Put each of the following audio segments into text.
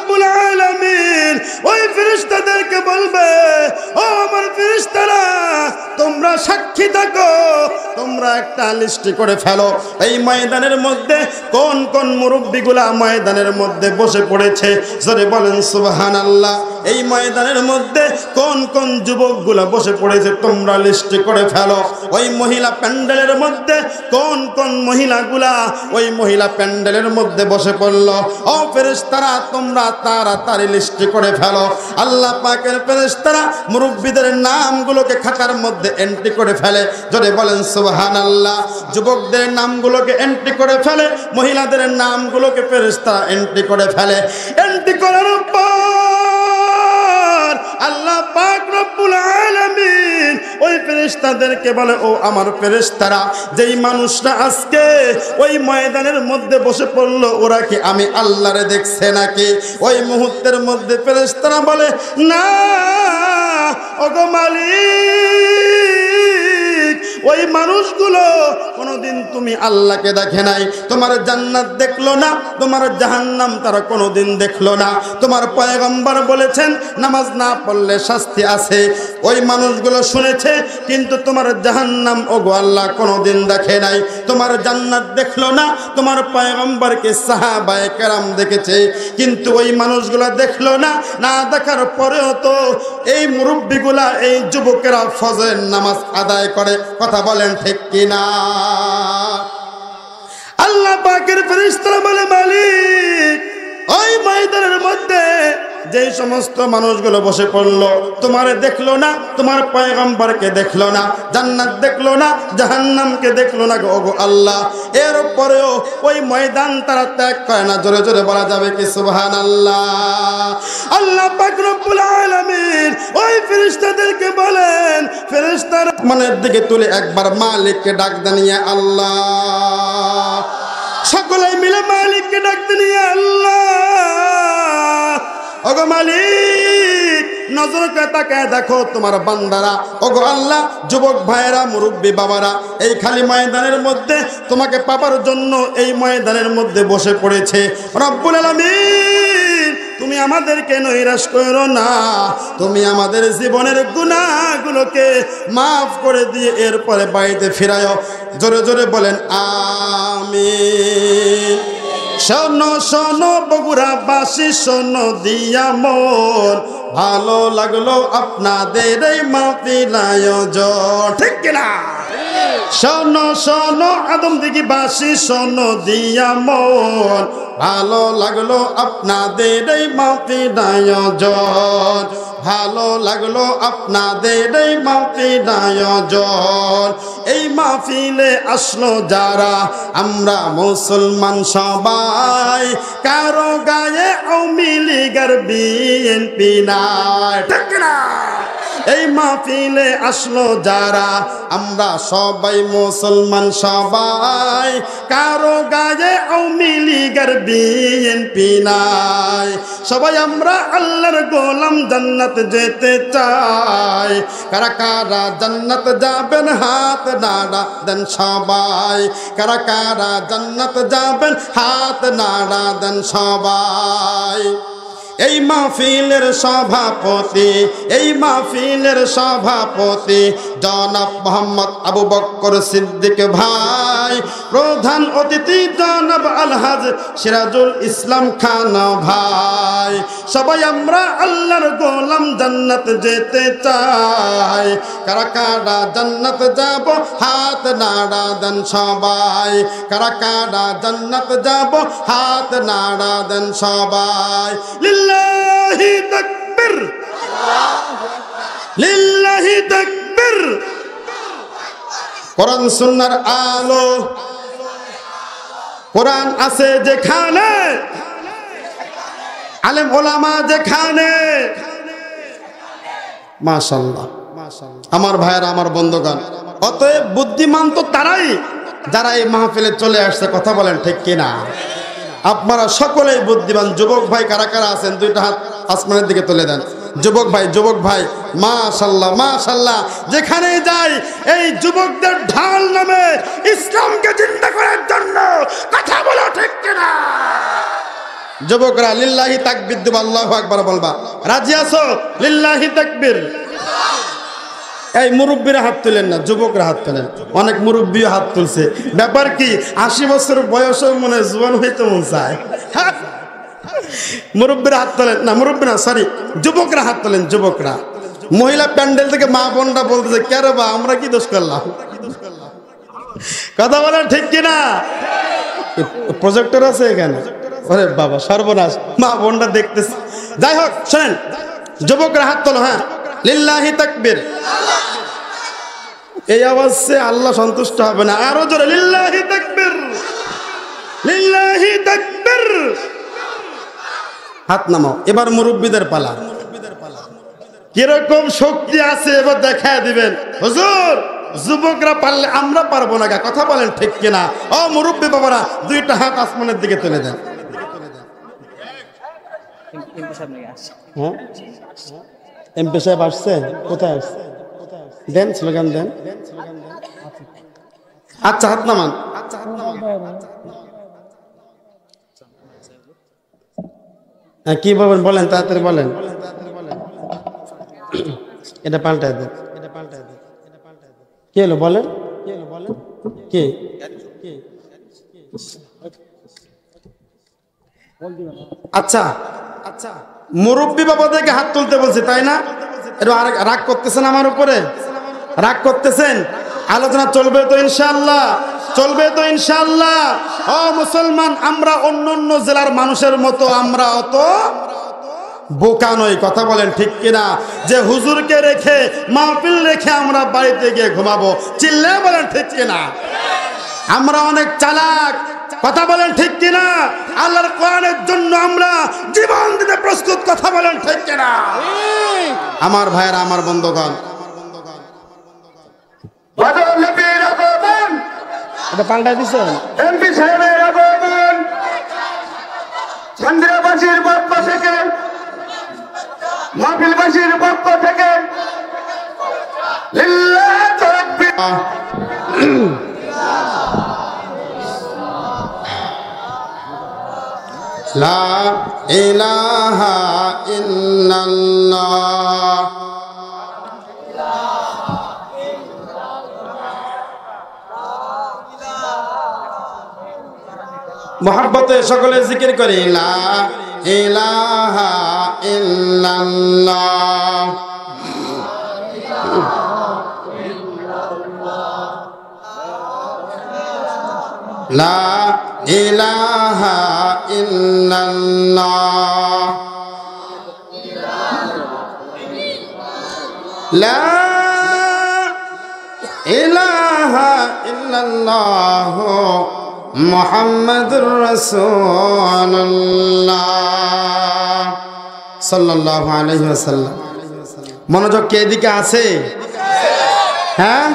রব্বুল আলামিন ওই ফেরেশতাদেরকে বলবে, ও আমার ফেরেশতারা, তোমরা সাক্ষী থাকো, তোমরা একটা লিস্ট করে ফেলো এই ময়দানের মধ্যে কোন কোন মুরব্বিগুলা ময়দানের মধ্যে বসে পড়েছে। জোরে বলেন সুবহানাল্লাহ। এই ময়দানের মধ্যে কোন কোন যুবকগুলা বসে পড়েছে তোমরা লিস্ট করে ফেলো। ওই মহিলা প্যান্ডেলের মধ্যে কোন কোন মহিলাগুলা ওই মহিলা প্যান্ডেলের মধ্যে বসে পড়লো। ও ফেরেশতারা, তোমরা তাড়াতাড়ি লিস্ট করে ফেলো। আল্লাহ পাকের ফেরেশতারা মুরব্বিদের নামগুলোকে খাতার মধ্যে এন্ট্রি করে ফেলে। জোরে বলেন সুবহানাল্লাহ। যুবকদের নামগুলোকে এন্ট্রি করে ফেলে, মহিলাদের নামগুলোকে ফেরেশতারা এন্ট্রি করে ফেলে। এন্ট্রি করার পর আল্লাহ পাক রব্বুল আলামিন ওই ফেরেশতাদেরকে বলে, ও আমার ফেরেশতারা, যেই মানুষটা আজকে ওই ময়দানের মধ্যে বসে পড়লো ওরা কি আমি আল্লাহরে দেখছে নাকি? ওই মুহূর্তের মধ্যে ফেরেশতারা বলে, না ওগো মালিক, ওই মানুষগুলো কোনোদিন তুমি আল্লাহকে দেখে নাই, তোমার জান্নাত দেখলো না, তোমার জাহান্নাম তারা কোনোদিন দেখলো না। তোমার পয়গম্বর বলেছেন নামাজ না পড়লে শাস্তি আছে। ওই মানুষগুলো শুনেছে, কিন্তু তোমার জাহান্নাম ওগো আল্লাহ কোনোদিন দেখে নাই, তোমার জান্নাত দেখলো না। তোমার পয়গম্বরকে সাহাবায়ে কেরাম দেখেছে, কিন্তু ওই মানুষগুলো দেখলো না। না দেখার পরেও তো এই মুরব্বিগুলা, এই যুবকেরা ফজরের নামাজ আদায় করে। কথা বলেন ঠিক কিনা? আল্লাহ পাকের ফেরেশতারা বলে, মালিক, ওই ময়দানের মধ্যে যে সমস্ত মানুষগুলো বসে পড়লো তোমারে দেখলো না, তোমার পয়গম্বরকে দেখলো না, জান্নাত দেখলো না, জাহান্নামকে দেখলো না গো আল্লাহ। এরপরেও ওই ময়দান তারা ত্যাগ করে না। জোরে জোরে বলা যাবে কি সুবহানাল্লাহ? আল্লাহ পাক রব্বুল আলামিন ওই ফেরেশতাদেরকে বলেন, ফেরেশতারা মনের দিকে তুলে একবার মালিককে ডাক দেনিয়ে আল্লাহ। সকলে মিলে মালিককে ডাক দেনিয়ে আল্লাহ। ওগো মালিক, নজর তাকায় দেখো তোমার বান্দারা, ওগো আল্লাহ, যুবক ভাইয়েরা, মুরব্বী বাবারা এই খালি ময়দানের মধ্যে তোমাকে পাবার জন্য এই ময়দানের মধ্যে বসে পড়েছে। রব্বুল আলামিন, তুমি আমাদেরকে নৈরাশ করো না, তুমি আমাদের জীবনের গুনাহগুলোকে মাফ করে দিয়ে এরপরে বাড়িতে ফিরায়ো। জোরে জোরে বলেন আমিন। শোনো শোনো বগুড়াবাসী, শোনো দিয়া মন, ভালো লাগলো আপনাদের এই মাহফিল আয়োজন। ঠিক কিনা? শোনো শোনো আদমদিঘিবাসী, শোনো দিয়া মন, ভালো লাগলো আপনাদের এই মাহফিল আয়োজন। ভালো লাগলো আপনাদের এই মাহফিল আয়োজন। এই মাহফিলে আসলো যারা, আমরা মুসলমান সবাই, কারো গায়ে আওয়ামী লীগ আর বিএনপি নাই। ঠিক না? এই মাহফিলে আসলো যারা, আমরা সবাই মুসলমান সবাই, কারো গায়ে আওয়ামী লীগ আর বিএনপি নাই। সবাই আমরা আল্লাহর গোলাম, জান্নাত যেতে চাই। কারা কারা জান্নাত যাবেন হাত নাড়া দেন সবাই। কারা কারা জান্নাত যাবেন হাত নাড়া দেন সবাই। এই মাহফিলের সভাপতি, এই মাহফিলের সভাপতি জনাব মোহাম্মদ আবু বকর সিদ্দিক ভাই, প্রধান অতিথি জনাব আলহাজ সিরাজুল ইসলাম খান ভাই। সবাই আমরা আল্লাহর গোলাম, জান্নাত যেতে চাই। কারা কারা জান্নাত যাব হাত নাড়া দেন সবাই। কারা কারা জান্নাত যাব হাত নাড়া দেন সবাই। লিল্লাহি তাকবীর, লিল্লাহি তাকবীর। কোরআন সুন্নাহর আলো, কোরআন আছে যেখানে, আলেম ওলামা যেখানে, মাশাআল্লাহ আমার ভাইয়েরা, আমার বন্ধুগণ, অতএব বুদ্ধিমান তো তারাই যারা এই মাহফিলে চলে আসছে। কথা বলেন ঠিক কিনা? আপনারা সকলেই বুদ্ধিমান। যুবক ভাই কারা কারা আছেন দুইটা হাত আসমানের দিকে তুলে দেন। যুবক ভাই, যুবক ভাই, মাশাআল্লাহ মাশাআল্লাহ। যেখানে যাই এই যুবকদের ঢাল নামে ইসলামকে জিন্দা করার জন্য। কথা বলো ঠিক কিনা? যুবকরা লিল্লাহি তাকবীর দিবা, আল্লাহু আকবার বলবা। রাজি আছো? লিল্লাহি তাকবীর। এই মুরব্বীরা হাত তুলেন না, যুবকরা হাত তোলেন। অনেক মুরব্বী হাত তুলছে। ব্যাপার কি, 80 বছর বয়সেও মনে জোয়ান হইতে মন চায়। মুরব্বীরা হাত তোলেন না, মুরব্বী না, সরি, যুবকরা হাত তোলেন। যুবকরা, মহিলা প্যান্ডেল থেকে মা বোনরা বলতেছে, কে রে বা, আমরা কি দোষ করলাম? কথা বলেন ঠিক কিনা? প্রজেক্টর আছে এখানে? ওরে বাবা সর্বনাশ, মা বোনরা দেখতেছে। যাই হোক, শোনেন, যুবকরা হাত তোলো। হ্যাঁ, লিল্লাহি তাকবীর। এই আওয়াজে আল্লাহ সন্তুষ্ট হবে না, আরো জোরে লিল্লাহি তাকবীর, লিল্লাহি তাকবীর। হাত নামাও। এবার মুরব্বীদের পালা। কিরকম শক্তি আছে এবার দেখায় দিবেন। হুজুর, যুবকরা পারলে আমরা পারবো না, কথা বলেন ঠিক কিনা? ও মুরব্বী বাবারা, দুইটা হাত আসমানের দিকে তুলে দেন। হ্যাঁ, এমপি সাহেব আসছে? কোথায় আসছে? দেন, স্লোগান দেন। আচ্ছা, হাত নামান। কি বলবেন বলেন, তাড়াতাড়ি বলেন। এটা পাল্টায় দেন, এটা পাল্টায় দেন। কি হলো বলেন, কি? আচ্ছা আচ্ছা, মুরব্বী বাবাদেরকে হাত তুলতে বলছি, তাই না? একটু রাগ করতেছেন আমার উপরে? রাগ করতেছেন? আলোচনা চলবে তো ইনশাআল্লাহ, চলবে তো ইনশাআল্লাহ। ও মুসলমান, আমরা অন্য অন্য জেলার মানুষের মতো আমরা অত বোকা নই, কথা বলেন ঠিক কিনা? যে হুজুরকে রেখে, মাহফিল রেখে আমরা বাড়িতে গিয়ে ঘুমাবো, চিল্লে বলেন ঠিক কিনা? আমরা অনেক চালাক, কথা বলেন ঠিক কিনা? আল্লাহর কোরআনের জন্য আমরা জীবন দিতে প্রস্তুত, কথা বলেন ঠিক কিনা? আমার ভাইরা, আমার বন্ধুগণ, এটা পাল্টাই দিচ্ছেন। এমপি সাহেবের আগমন চন্দ্রবাসীর পক্ষ থেকে, মাহফিলবাসীর পক্ষ থেকে লিল্লাহি তাকবীর। লা ইলাহা ইল্লাল্লাহ, মোহাব্বতে সকলে জিকির করি, লা ইলাহা ইল্লাল্লাহ, লা ইলাহা ইল্লাল্লাহ, লা ইলাহা ইল্লাল্লাহ মুহাম্মাদুর রাসূলুল্লাহ সাল্লাল্লাহু আলাইহি ওয়াসাল্লাম। মনোযোগ কে এদিকে আছে? হ্যাঁ,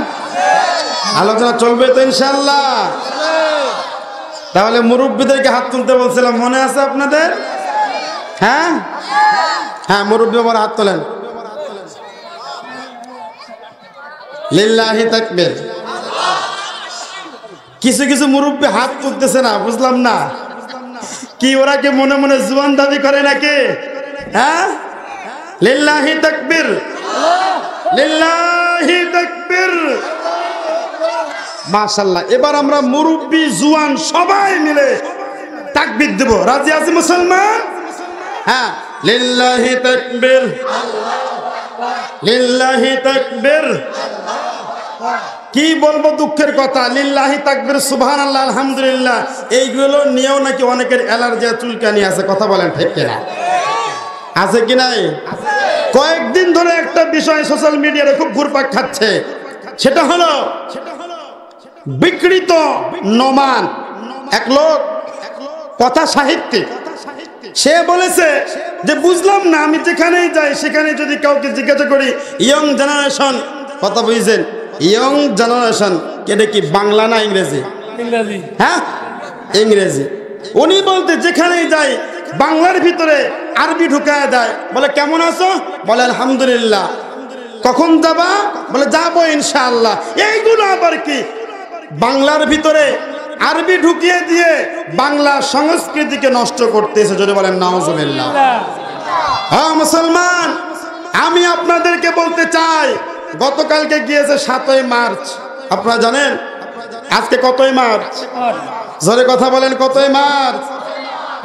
আলোচনা চলবে তো ইনশাআল্লাহ। তাহলে মুরব্বীদেরকে হাত তুলতে বলছিলাম, মনে আছে আপনাদের? হ্যাঁ হ্যাঁ, মুরব্বী আমার হাত তোলেন। লিল্লাহি তাকবীর। কিছু কিছু মুরব্বী হাত তুলতেছে না, বুঝলাম না কি, ওরা কি মনে মনে জুয়ান দাবি করে নাকি? হ্যাঁ, লিল্লাহি তাকবীর, লিল্লাহি তাকবীর। মাশাআল্লাহ, এবার আমরা মুরব্বী জুয়ান সবাই মিলে তাকবীর দেব। রাজি আছি মুসলমান? হ্যাঁ, লিল্লাহি তাকবীর, লিল্লাহি তাকবীর। কি বলবো দুঃখের কথা, লিল্লাহি তাকবীর, সুবহানাল্লাহ, আলহামদুলিল্লাহ, এইগুলো নিয়েও নাকি অনেকের অ্যালার্জি, চুলকানি আছে, কথা বলেন ঠিক কিনা? আছে কি নাই? কয়েকদিন ধরে একটা বিষয় সোশ্যাল মিডিয়াতে খুব ঘুরপাক খাচ্ছে, সেটা হলো বিকৃত নমান। এক লোক কথা সাহিত্যিক, সে বলেছে যে বুঝলাম না, আমি যেখানেই যাই সেখানে যদি কাউকে জিজ্ঞাসা করি ইয়ং জেনারেশন, কথা বুঝছেন, ইয়ং জেনারেশন, এটা কি বাংলা না ইংরেজি? ইংরেজি। হ্যাঁ, ইংরেজি। উনি বলতে যেখানেই যাই বাংলার ভিতরে আরবি ঢুকায় দেয়, বলে কেমন আছো, বলে আলহামদুলিল্লাহ। কখন যাবা, বলে যাবো ইনশাআল্লাহ। এইগুলো আবার কি বাংলার ভিতরে আরবি ঢুকিয়ে দিয়ে বাংলা সংস্কৃতিকে নষ্ট করতেছে। যদি বলেন নাউজুবিল্লাহ। হ্যাঁ মুসলমান, আমি আপনাদেরকে বলতে চাই, গতকালকে গিয়েছে 7ই মার্চ, আপনারা জানেন আজকে কতই মার্চ? জোরে কথা বলেন, কতই মার্চ?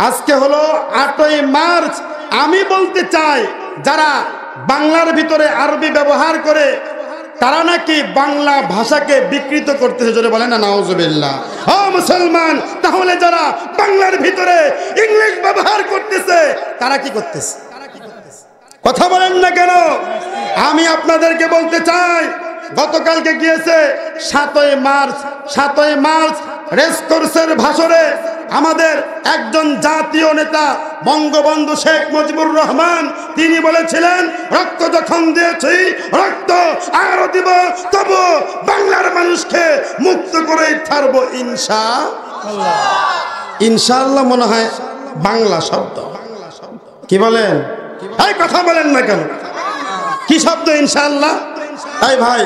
আজকে হলো 8ই মার্চ। আমি বলতে চাই, যারা বাংলার ভিতরে আরবি ব্যবহার করে তারা নাকি বাংলা ভাষাকে বিকৃত করতেছে। জোরে বলেন না নাউজুবিল্লাহ। ও মুসলমান, তাহলে যারা বাংলার ভিতরে ইংলিশ ব্যবহার করতেছে তারা কি করতেছে? কথা বলেন না কেন? আমি আপনাদেরকে বলতে চাই, গতকালকে গিয়েছে 7ই মার্চ। 7ই মার্চ রেসকোর্সের ভাষণে আমাদের একজন জাতীয় নেতা বঙ্গবন্ধু শেখ মুজিবুর রহমান তিনি বলেছিলেন, রক্ত যখন দিয়েছি রক্ত আরো দিব, তবু বাংলার মানুষকে মুক্ত করেই ছাড়বো ইনশাআল্লাহ। ইনশাআল্লাহ মনে হয় বাংলা শব্দ। কি বলেন? এই কথা বলেন না কেন? কি শব্দ ইনশাআল্লাহ? এই ভাই,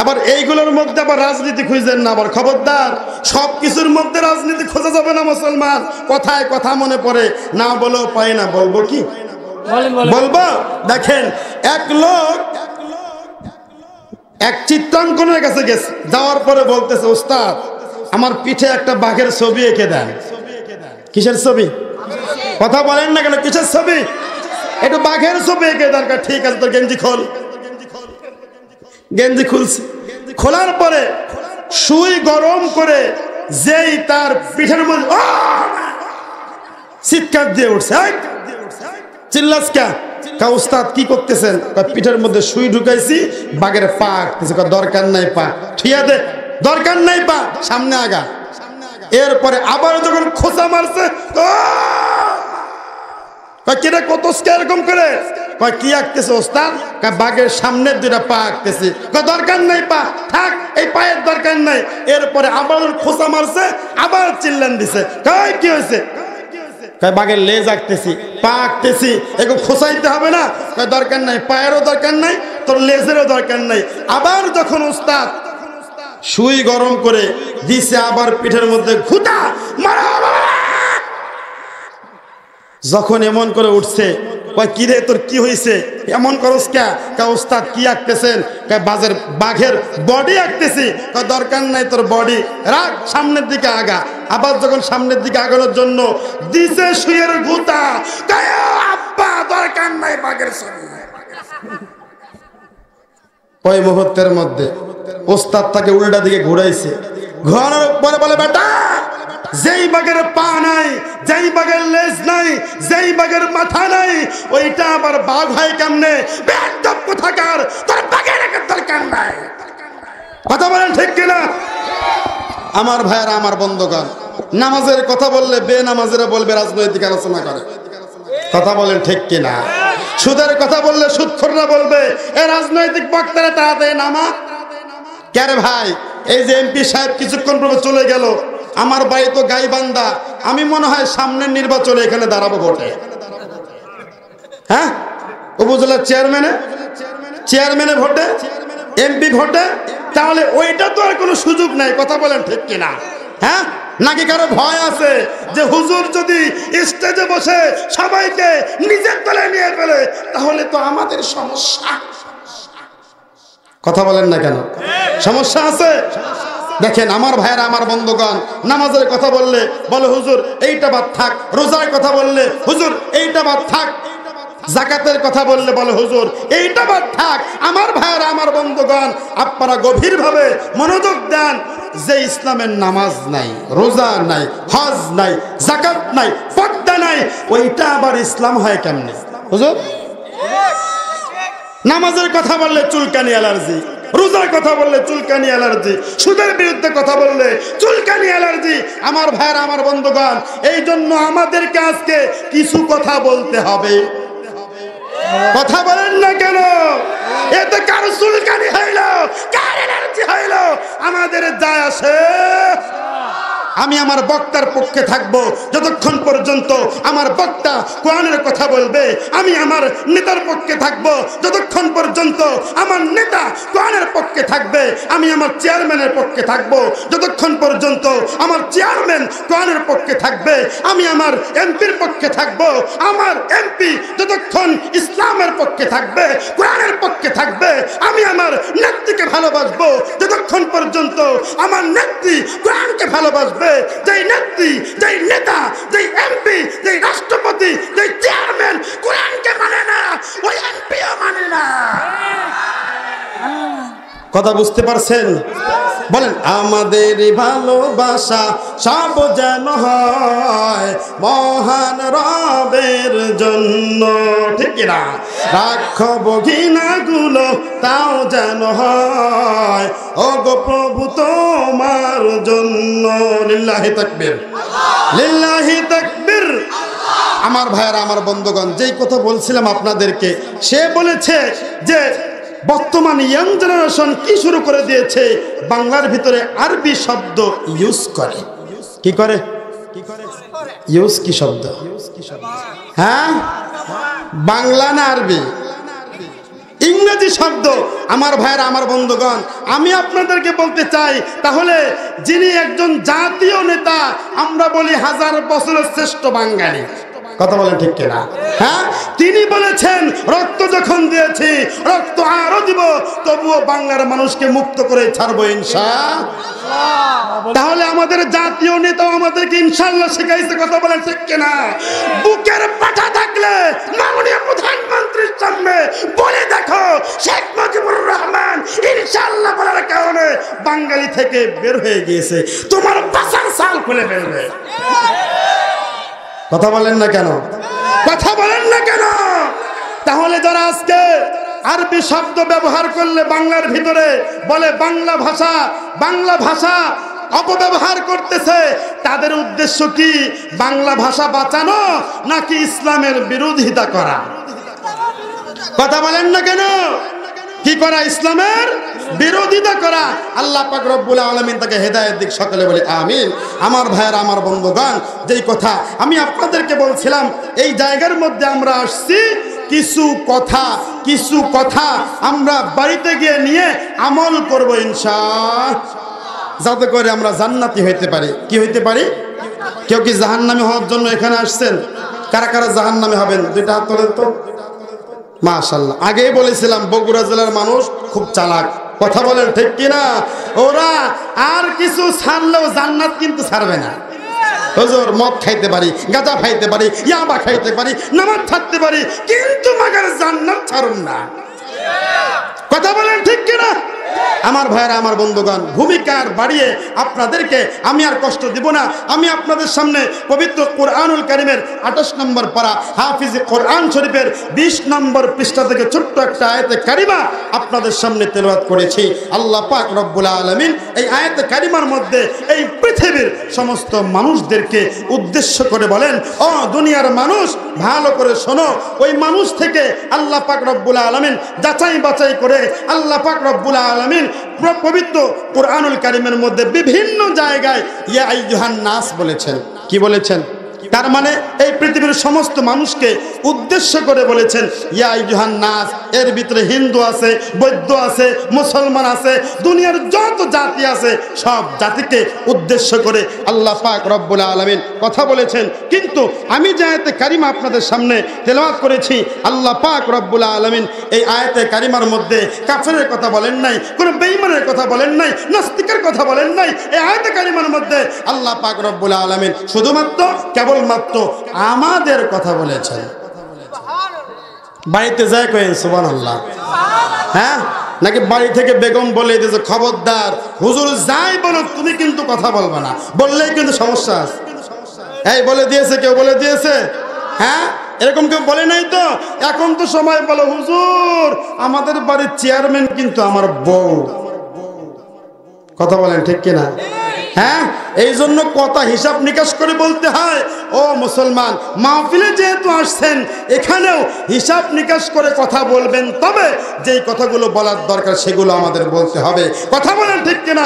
আবার এইগুলোর মধ্যে আবার রাজনীতি খুঁজেন না, আবার খবরদার। সব কিছুর মধ্যে রাজনীতি খোঁজা যাবে না মুসলমান। কথায় কথা মনে পড়ে না, বলেও পাই না। বলবো কি বলবো? দেখেন, এক লোক এক চিত্রাঙ্কনের কাছে গেছে, যাওয়ার পরে বলতেছে, ওস্তাদ আমার পিঠে একটা বাঘের ছবি এঁকে দেন। কিসের ছবি? কথা বলেন না কেন? কিসের ছবি? একটু বাঘের ছবি এঁকে দেন। ঠিক আছে, তোর গেঞ্জি খোল। গেঞ্জি খুলছে, খোলার পরে সুই গরম করে যেই তার পিঠের মধ্যে চিৎকার দিয়ে উঠছে। চিল্লাস কা? উস্তাদ কি করতেছেন? পিঠের মধ্যে সুই ঢুকাইছি, বাঘের পা আঁকতেছে। দরকার নাই পা, ঠিয়া দে, দরকার নাই পা, সামনে আগা। এরপরে আবার যখন খোঁচা মারছে, কিরে কত এরকম করে কি আঁকতেছে ওস্তাদ? বাঘের সামনের দুইটা পা আঁকতেছি। দরকার নাই পা, থাক, এই পায়ের দরকার নাই। এরপরে আবার খোঁচা মারছে, আবার চিল্লান দিছে। কি হয়েছে? বাঘের লেজ আঁকতেছি, পা আঁকতেছি, এগুলো খোঁচাইতে হবে না? দরকার নাই, পায়েরও দরকার নাই, তোর লেজেরও দরকার নাই। আবার যখন ওস্তাদ সুই গরম করে দিছে, আবার পিঠের মধ্যে ঘুতা মারা। যখন এমন করে উঠছে, কিরে তোর কি হয়েছে, এমন করস কে? ওস্তাদ কি আঁকতেছেন? বাঘের বডি আঁকতেছি। দরকার নাই তোর বডি, রাখ, সামনের দিকে আগা। আবার যখন সামনের দিকে আগানোর জন্য দিছে সুইয়ের গুতা, আব্বা দরকার নাই বাঘের ছবি। ওই মুহূর্তের মধ্যে ওস্তাদ তাকে উল্টা দিকে ঘুরাইছে। ঘোরানোর পরে বলে, বেটা যেই বাঘের পা নাই, যেই বাঘের লেজ নাই, যেই বাঘের মাথা নাই, ওইটা আবার বাঘ হয় কেমনে? বেয়াদব কোথাকার, তোর বাঘের একটা দরকার নাই। কথা বলেন ঠিক কিনা? আমার ভাইয়েরা, আমার বন্ধুগণ, নামাজের কথা বললে বেনামাজিরা বলবে রাজনৈতিক আলোচনা করে। কথা বলেন ঠিক কিনা? সুদের কথা বললে সুদখোররা বলবে এ রাজনৈতিক বক্তারা তাড়াতাড়ি নামা। কেরে ভাই, এই যে এমপি সাহেব কিছুক্ষণ পূর্বে চলে গেল, আমার বাড়ি তো গাইবান্ধা, আমি মনে হয় সামনের নির্বাচনে এখানে দাঁড়াবো ভোটে। হ্যাঁ, উপজেলার চেয়ারম্যানে ভোটে, এমপি ভোটে। তাহলে ওইটা তো আর কোনো সুযোগ নাই। কথা বলেন ঠিক কিনা? হ্যাঁ, নাকি কারো ভয় আছে যে হুজুর যদি স্টেজে বসে সবাইকে নিজের দলে নিয়ে ফেলে তাহলে তো আমাদের সমস্যা? কথা বলেন না কেন? সমস্যা আছে। দেখেন আমার ভাইয়েরা, আমার বন্ধুগণ, নামাজের কথা বললে বলে হুজুর এইটা বাদ থাক, রোজার কথা বললে হুজুর এইটা বাদ থাক, যাকাতের কথা বললে বলে হুজুর এইটা বাদ থাক। আমার ভাইয়েরা, আমার বন্ধুগণ, আপনারা গভীরভাবে মনোযোগ দেন যে ইসলামের নামাজ নাই, রোজা নাই, হজ নাই, যাকাত নাই, পর্দা নাই, ওইটা আবার ইসলাম হয় কেমনে? হুজুর নামাজের কথা বললে চুলকানি অ্যালার্জি, রোজার কথা বললে চুলকানি অ্যালার্জি, সুদের বিরুদ্ধে কথা বললে চুলকানি অ্যালার্জি। আমার ভাইয়েরা, আমার বন্ধুগণ, এই জন্য আমাদেরকে আজকে কিছু কথা বলতে হবে। কথা বলেন না কেন? এতে কার চুলকানি হইল, কার অ্যালার্জি হইল, আমাদের যায় আসে? আমি আমার বক্তার পক্ষে থাকব যতক্ষণ পর্যন্ত আমার বক্তা কোরআনের কথা বলবে। আমি আমার নেতার পক্ষে থাকব যতক্ষণ পর্যন্ত আমার নেতা কোরআনের পক্ষে থাকবে। আমি আমার চেয়ারম্যানের পক্ষে থাকব যতক্ষণ পর্যন্ত আমার চেয়ারম্যান কোরআনের পক্ষে থাকবে। আমি আমার এমপির পক্ষে থাকব, আমার এমপি যতক্ষণ ইসলামের পক্ষে থাকবে, কোরআনের পক্ষে থাকবে। আমি আমার নেত্রীকে ভালোবাসবো যতক্ষণ পর্যন্ত আমার নেত্রী কোরআনকে ভালোবাসবে। যেই নেত্রী, যেই নেতা, যেই এমপি, যেই রাষ্ট্রপতি, যেই চেয়ারম্যান কোরআনকে মানে না, ওই এমপিও মানে না। কথা বুঝতে পারছেন? বলেন, আমাদের ভালোবাসা সব যেন হয় মহান রবের জন্য, ঠিক না? রাখব ঘৃণাগুলো তাও যেন হয় ওগো প্রভু তোমার জন্য। লিল্লাহি তাকবীর, লিল্লাহি তাকবীর। আমার ভাইয়েরা, আমার বন্ধুগণ, যেই কথা বলছিলাম আপনাদেরকে, সে বলেছে যে বর্তমান ইয়াং জেনারেশন কি শুরু করে দিয়েছে, বাংলার ভিতরে আরবি শব্দ ইউজ করে। কি করে? ইউজ কি শব্দ? হ্যাঁ, বাংলা না আরবি? ইংরেজি শব্দ। আমার ভাইয়েরা, আমার বন্ধুগণ, আমি আপনাদেরকে বলতে চাই, তাহলে যিনি একজন জাতীয় নেতা, আমরা বলি হাজার বছরের শ্রেষ্ঠ বাঙালি, কথা বলেন ঠিক কিনা? হ্যাঁ, তিনি বলেছেন রক্ত যখন দিয়েছি রক্ত আরো দিব, তবুও বাংলার মানুষকে মুক্ত করে ছাড়বো ইনশাআল্লাহ। তাহলে আমাদের জাতীয় নেতাও আমাদেরকে ইনশাআল্লাহ শিখাইছে, কথা বলেন ঠিক কিনা? বুকের পাঠা থাকলে মাননীয় প্রধানমন্ত্রীর সামনে বলে দেখো, শেখ মুজিবুর রহমান ইনশাআল্লাহ বলার কারণে বাঙালি থেকে বের হয়ে গিয়েছে, তোমার বাসার সাল খুলে ফেলবে। কথা বলেন না কেন? কথা বলেন না কেন? তাহলে যারা আজকে আরবি শব্দ ব্যবহার করলে বাংলার ভিতরে বলে বাংলা ভাষা অপব্যবহার করতেছে, তাদের উদ্দেশ্য কি? বাংলা ভাষা বাঁচানো নাকি ইসলামের বিরোধিতা করা? কথা বলেন না কেন? কি করা? ইসলামের বিরোধিতা করা। আল্লাহ পাক রব্বুল আলামিন তাকে হেদায়েত দিক, সকলে বলে আমিন। আমার ভাইয়েরা, আমার বন্ধুগণ, যেই কথা আমি আপনাদেরকে বলছিলাম, এই জায়গার মধ্যে আমরা আসছি কিছু কথা আমরা বাড়িতে গিয়ে নিয়ে আমল করব ইনশাআল্লাহ, যাতে করে আমরা জান্নাতি হইতে পারি। কি হইতে পারি? কেউ কি জাহান্নামী হওয়ার জন্য এখানে আসছেন? কারা কারা জাহান্নামী হবেন? দুইটা হাত তোলেন তো। মাশাআল্লাহ। আগেই বলেছিলাম বগুড়া জেলার মানুষ খুব চালাক, কথা বলেন ঠিক কিনা? ওরা আর কিছু ছাড়লেও জান্নাত কিন্তু ছাড়বে না। হুজুর, মদ খাইতে পারি, গাঁজা খাইতে পারি, ইয়াবা খাইতে পারি, নামাজ ছাড়তে পারি, কিন্তু মাগার জান্নাত ছাড়ুন না। কথা বলেন ঠিক কিনা? আমার ভাইয়েরা, আমার বন্ধুগণ, ভূমিকার বাড়িয়ে আপনাদেরকে আমি আর কষ্ট দিব না। আমি আপনাদের সামনে পবিত্র কোরআনুল কারীমের 28 নম্বর পারা হাফিজ কোরআন শরীফের 20 নম্বর পৃষ্ঠা থেকে ছোট্ট একটা আয়াতে কারিমা আপনাদের সামনে তেলাওয়াত করেছি। আল্লাহ পাক রব্বুল আলামিন এই আয়াতে কারিমার মধ্যে এই পৃথিবীর সমস্ত মানুষদেরকে উদ্দেশ্য করে বলেন, ও দুনিয়ার মানুষ, ভালো করে শোনো। ওই মানুষ থেকে আল্লাহ পাক রব্বুল আলামিন যাচাই বাছাই করে আল্লাহ পাক রব্বুল আলামিন পবিত্র কোরআনুল কারীমের মধ্যে বিভিন্ন জায়গায় ইয়া আইয়ুহান নাস বলেছেন। কি বলেছেন? তার মানে এই পৃথিবীর সমস্ত মানুষকে উদ্দেশ্য করে বলেছেন ইয়া আইয়ুহান নাস। এর ভিতরে হিন্দু আছে, বৌদ্ধ আছে, মুসলমান আছে, দুনিয়ার যত জাতি আছে সব জাতিকে উদ্দেশ্য করে আল্লাহ পাক রব্বুল আলামিন কথা বলেছেন। কিন্তু আমি যে আয়াতে কারিমা আপনাদের সামনে তেলাওয়াত করেছি, আল্লাহ পাক রব্বুল আলামিন এই আয়াতে কারিমার মধ্যে কাফেরের কথা বলেন নাই, কোনো বেঈমানের কথা বলেন নাই, নাস্তিকের কথা বলেন নাই। এই আয়াতে কারিমার মধ্যে আল্লাহ পাক রব্বুল আলামিন শুধুমাত্র কেবলমাত্র আমাদের কথা বলেছেন। বাড়িতে যায় কয়েন সুবহানাল্লাহ, হ্যাঁ, নাকি বাড়ি থেকে বেগম বলে দিয়েছে খবরদার হুজুর যাই বলো তুমি কিন্তু কথা বলবে না, বললেই কিন্তু সমস্যা আছে। এই বলে দিয়েছে, কেউ বলে দিয়েছে? হ্যাঁ, এরকম কেউ বলে নাই তো? এখন তো সময় বলো হুজুর আমাদের বাড়ির চেয়ারম্যান কিন্তু আমার বউ। কথা বলেন ঠিক কিনা? হ্যাঁ, এই জন্য কথা হিসাব নিকাশ করে বলতে হয়। ও মুসলমান, মাহফিলে যেহেতু আসছেন, এখানেও হিসাব নিকাশ করে কথা বলবেন, তবে যেই কথাগুলো বলার দরকার সেগুলো আমাদের বলতে হবে। কথা বলেন ঠিক কিনা?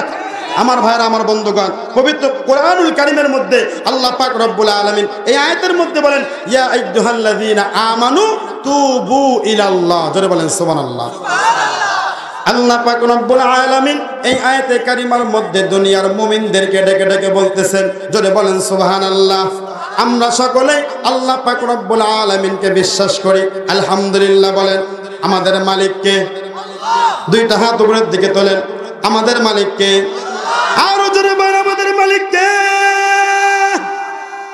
আমার ভাইরা, আমার বন্ধুগণ, পবিত্র কোরআনুল কারীমের মধ্যে আল্লাহ পাক রব্বুল আলামিন এই আয়াতের মধ্যে বলেন, ইয়া আইয়ুহাল্লাযীনা আমানু তুবু ইলাল্লাহ। জোরে বলেন সুবহানাল্লাহ। আল্লাহ পাক রব্বুল আলামিন এই আয়াতে কারিমার মধ্যে দুনিয়ার মুমিনদেরকে ডেকে ডেকে বলতেছেন, জোরে বলেন সুবহানাল্লাহ। আমরা সকলে আল্লাহ পাক রব্বুল আলামিনকে বিশ্বাস করি, আলহামদুলিল্লাহ বলেন। আমাদের মালিককে, দুইটা হাত উপরের দিকে তোলেন। আমাদের মালিককে, আরো জোরে বলেন আমাদের মালিককে।